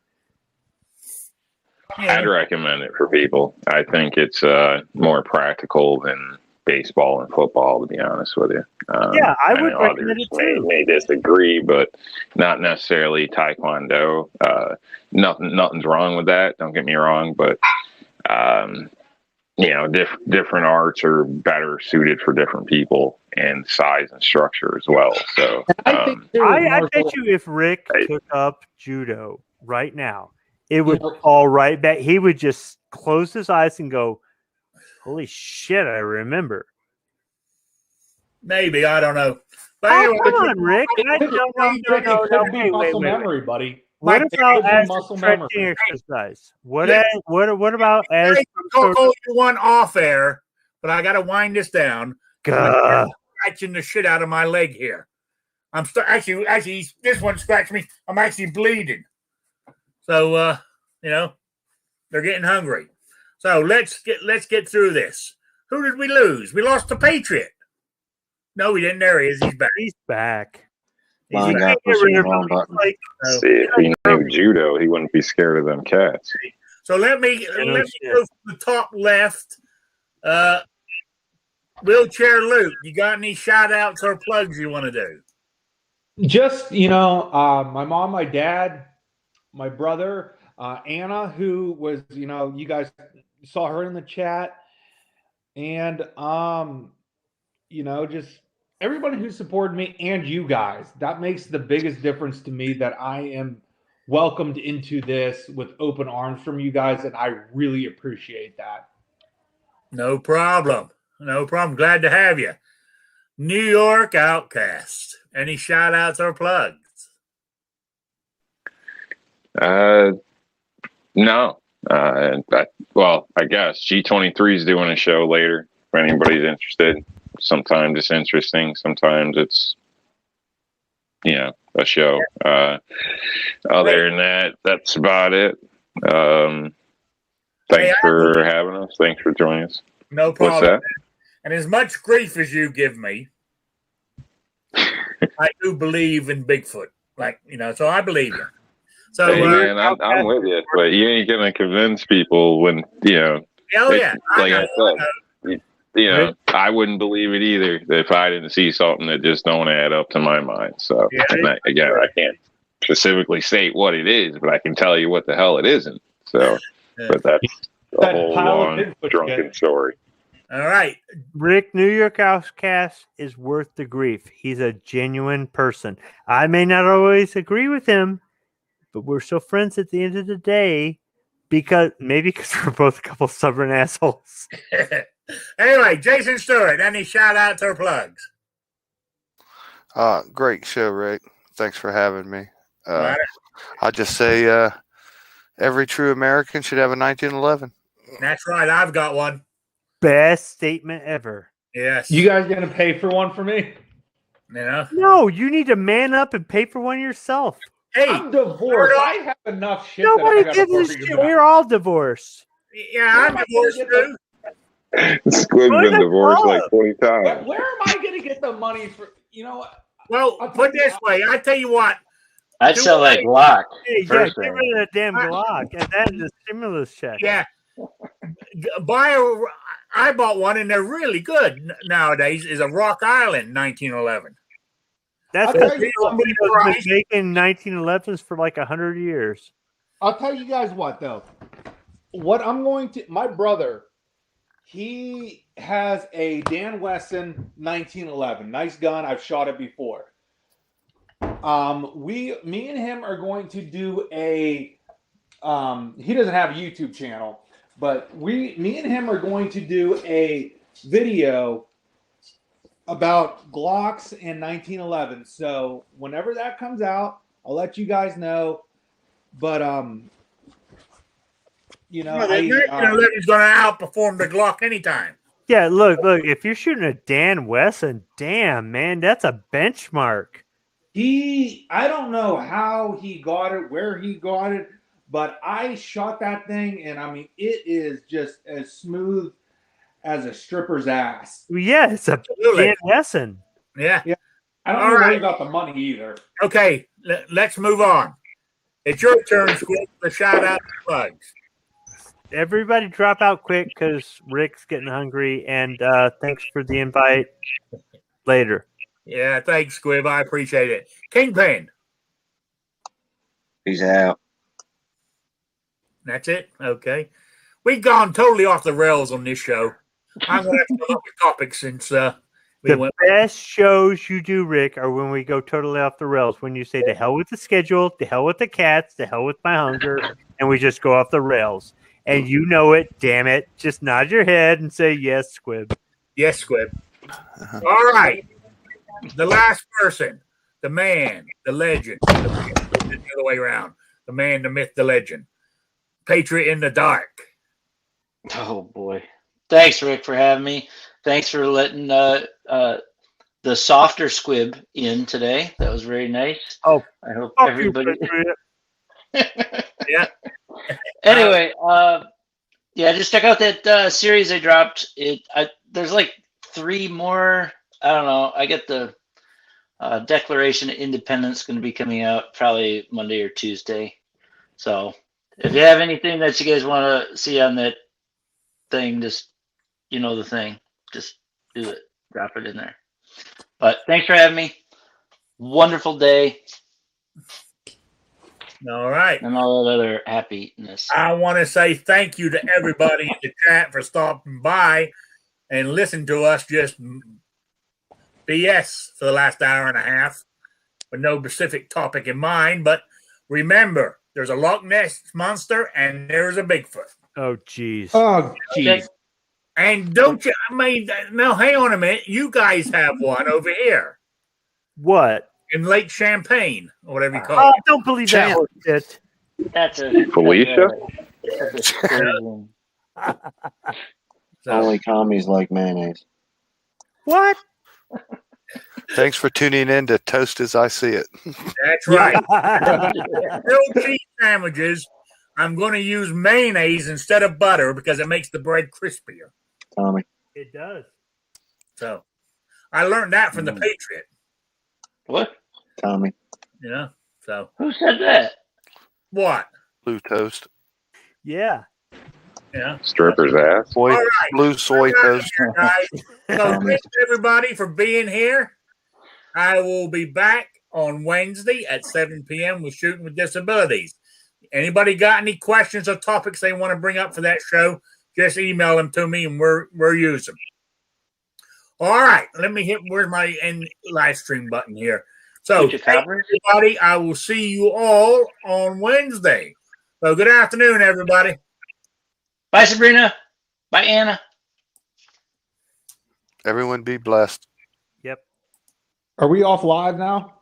Yeah. I'd recommend it for people. I think it's more practical than baseball and football, to be honest with you. I would know recommend it too. May disagree, but not necessarily Taekwondo. Nothing's wrong with that. Don't get me wrong, but different arts are better suited for different people and size and structure as well. So I bet you if Rick took up judo right now, it would fall right back. He would just close his eyes and go, "Holy shit, I remember." Maybe, I don't know. But anyway, come on, Rick. Muscle memory, buddy. What about as a stretching exercise? What about as I'll call you one off air, but I got to wind this down. I'm scratching the shit out of my leg here. I'm actually this one scratched me. I'm actually bleeding. So they're getting hungry. So let's get through this. Who did we lose? We lost the Patriot. No, we didn't. There he is. He's back. He's back. See, if he knew judo, he wouldn't be scared of them cats. So let me go from the top left. Wheelchair Luke, you got any shout outs or plugs you want to do? Just, my mom, my dad, my brother, Anna, who was, you guys saw her in the chat, and just everybody who supported me and you guys. That makes the biggest difference to me, that I am welcomed into this with open arms from you guys, and I really appreciate that. No problem. Glad to have you. New York Outcast. Any shout outs or plugs? No. I guess G23 is doing a show later if anybody's interested. Sometimes it's interesting. Sometimes it's, a show. Other than that, that's about it. Thanks for having us. Thanks for joining us. No problem. What's that? And as much grief as you give me, I do believe in Bigfoot. So I believe you. So man, I'm with you, but you ain't gonna convince people when I said, I wouldn't believe it either if I didn't see something that just don't add up to my mind. So I can't specifically state what it is, but I can tell you what the hell it isn't. So, but that's a That whole pile of long Bigfoot drunken again. story. All right. Rick, New York Outcast is worth the grief. He's a genuine person. I may not always agree with him, but we're still friends at the end of the day because we're both a couple stubborn assholes. Anyway, Jason Stewart, any shout outs or plugs? Great show, Rick. Thanks for having me. Right. I just say every true American should have a 1911. That's right. I've got one. Best statement ever. Yes. You guys gonna pay for one for me? You know? No, you need to man up and pay for one yourself. Hey, I'm divorced. I have enough shit. Nobody that I gives a gotta shit. worry We're all divorced. yeah, I'm divorced too. Squid's Join been the divorced club. like 20 about. times. Where am I gonna get the money for? You know what? Well, I'll put tell you this way. I tell you what. I'd Do sell that it. Glock. Hey, yeah, First get thing. rid of that damn Glock and that is a stimulus check. Yeah. I bought one and they're really good nowadays. Is a Rock Island 1911. That's I'll because tell you somebody has what. been making 1911s for like 100 years. I'll tell you guys what though. What I'm going to my brother, he has a Dan Wesson 1911. Nice gun. I've shot it before. Me and him are going to do a he doesn't have a YouTube channel, but me and him are going to do a video about Glocks in 1911. So whenever that comes out, I'll let you guys know. But you know, The 1911 is going to outperform the Glock anytime. Yeah, look, if you're shooting a Dan Wesson, damn, man, that's a benchmark. I don't know how he got it, where he got it, but I shot that thing, and I mean, it is just as smooth as a stripper's ass. Yeah, it's a Absolutely. Dan Wesson. Yeah. I don't All know where right. he got the money either. Okay, let's move on. It's your turn, Squid, the shout out and plugs. Everybody drop out quick because Rick's getting hungry, and thanks for the invite. Later. Yeah, thanks, Squib. I appreciate it. Kingpin. He's out. That's it? Okay. We've gone totally off the rails on this show. I'm going to have to come up with topics since we The went. best shows you do, Rick, are when we go totally off the rails. When you say the hell with the schedule, the hell with the cats, the hell with my hunger, and we just go off the rails. And you know it, damn it. Just nod your head and say yes, Squib. Yes, Squib. All right. The last person, the man, the legend, the other way around. The man, the myth, the legend. Patriot in the dark. Oh boy! Thanks, Rick, for having me. Thanks for letting the softer Squib in today. That was very nice. Oh, I hope fuck everybody. you, Patriot. Yeah. Anyway, yeah, just check out that series I dropped. There's like 3 more. I don't know. I get the Declaration of Independence going to be coming out probably Monday or Tuesday. So if you have anything that you guys want to see on that thing, just the thing, just do it. Drop it in there. But thanks for having me. Wonderful day. All right. And all that other happiness. I want to say thank you to everybody in the chat for stopping by and listening to us just BS for the last hour and a half with no specific topic in mind. But remember, there's a Loch Ness monster and there's a Bigfoot. Oh, jeez. Oh, geez. And don't you, now hang on a minute. You guys have one over here What? in Lake Champagne, or whatever you call Oh, it. don't believe that Champ. shit. That's a Felicia? that's a crazy- So, Only commies like mayonnaise. What? Thanks for tuning in to Toast as I See It. that's right. Grilled cheese sandwiches, I'm going to use mayonnaise instead of butter because it makes the bread crispier. Tommy. It does. So I learned that from the Patriot, What? Tommy. So Who said that? what? Blue toast. Yeah. Stripper's ass. Soy, All right. blue soy toast. Here, guys. So thanks everybody for being here. I will be back on Wednesday at 7 p.m. with Shooting with Disabilities. Anybody got any questions or topics they want to bring up for that show? Just email them to me and we're using them. All right, let me hit where's my end live stream button here. So, everybody, I will see you all on Wednesday. So, good afternoon, everybody. Bye, Sabrina. Bye, Anna. Everyone be blessed. Yep. Are we off live now?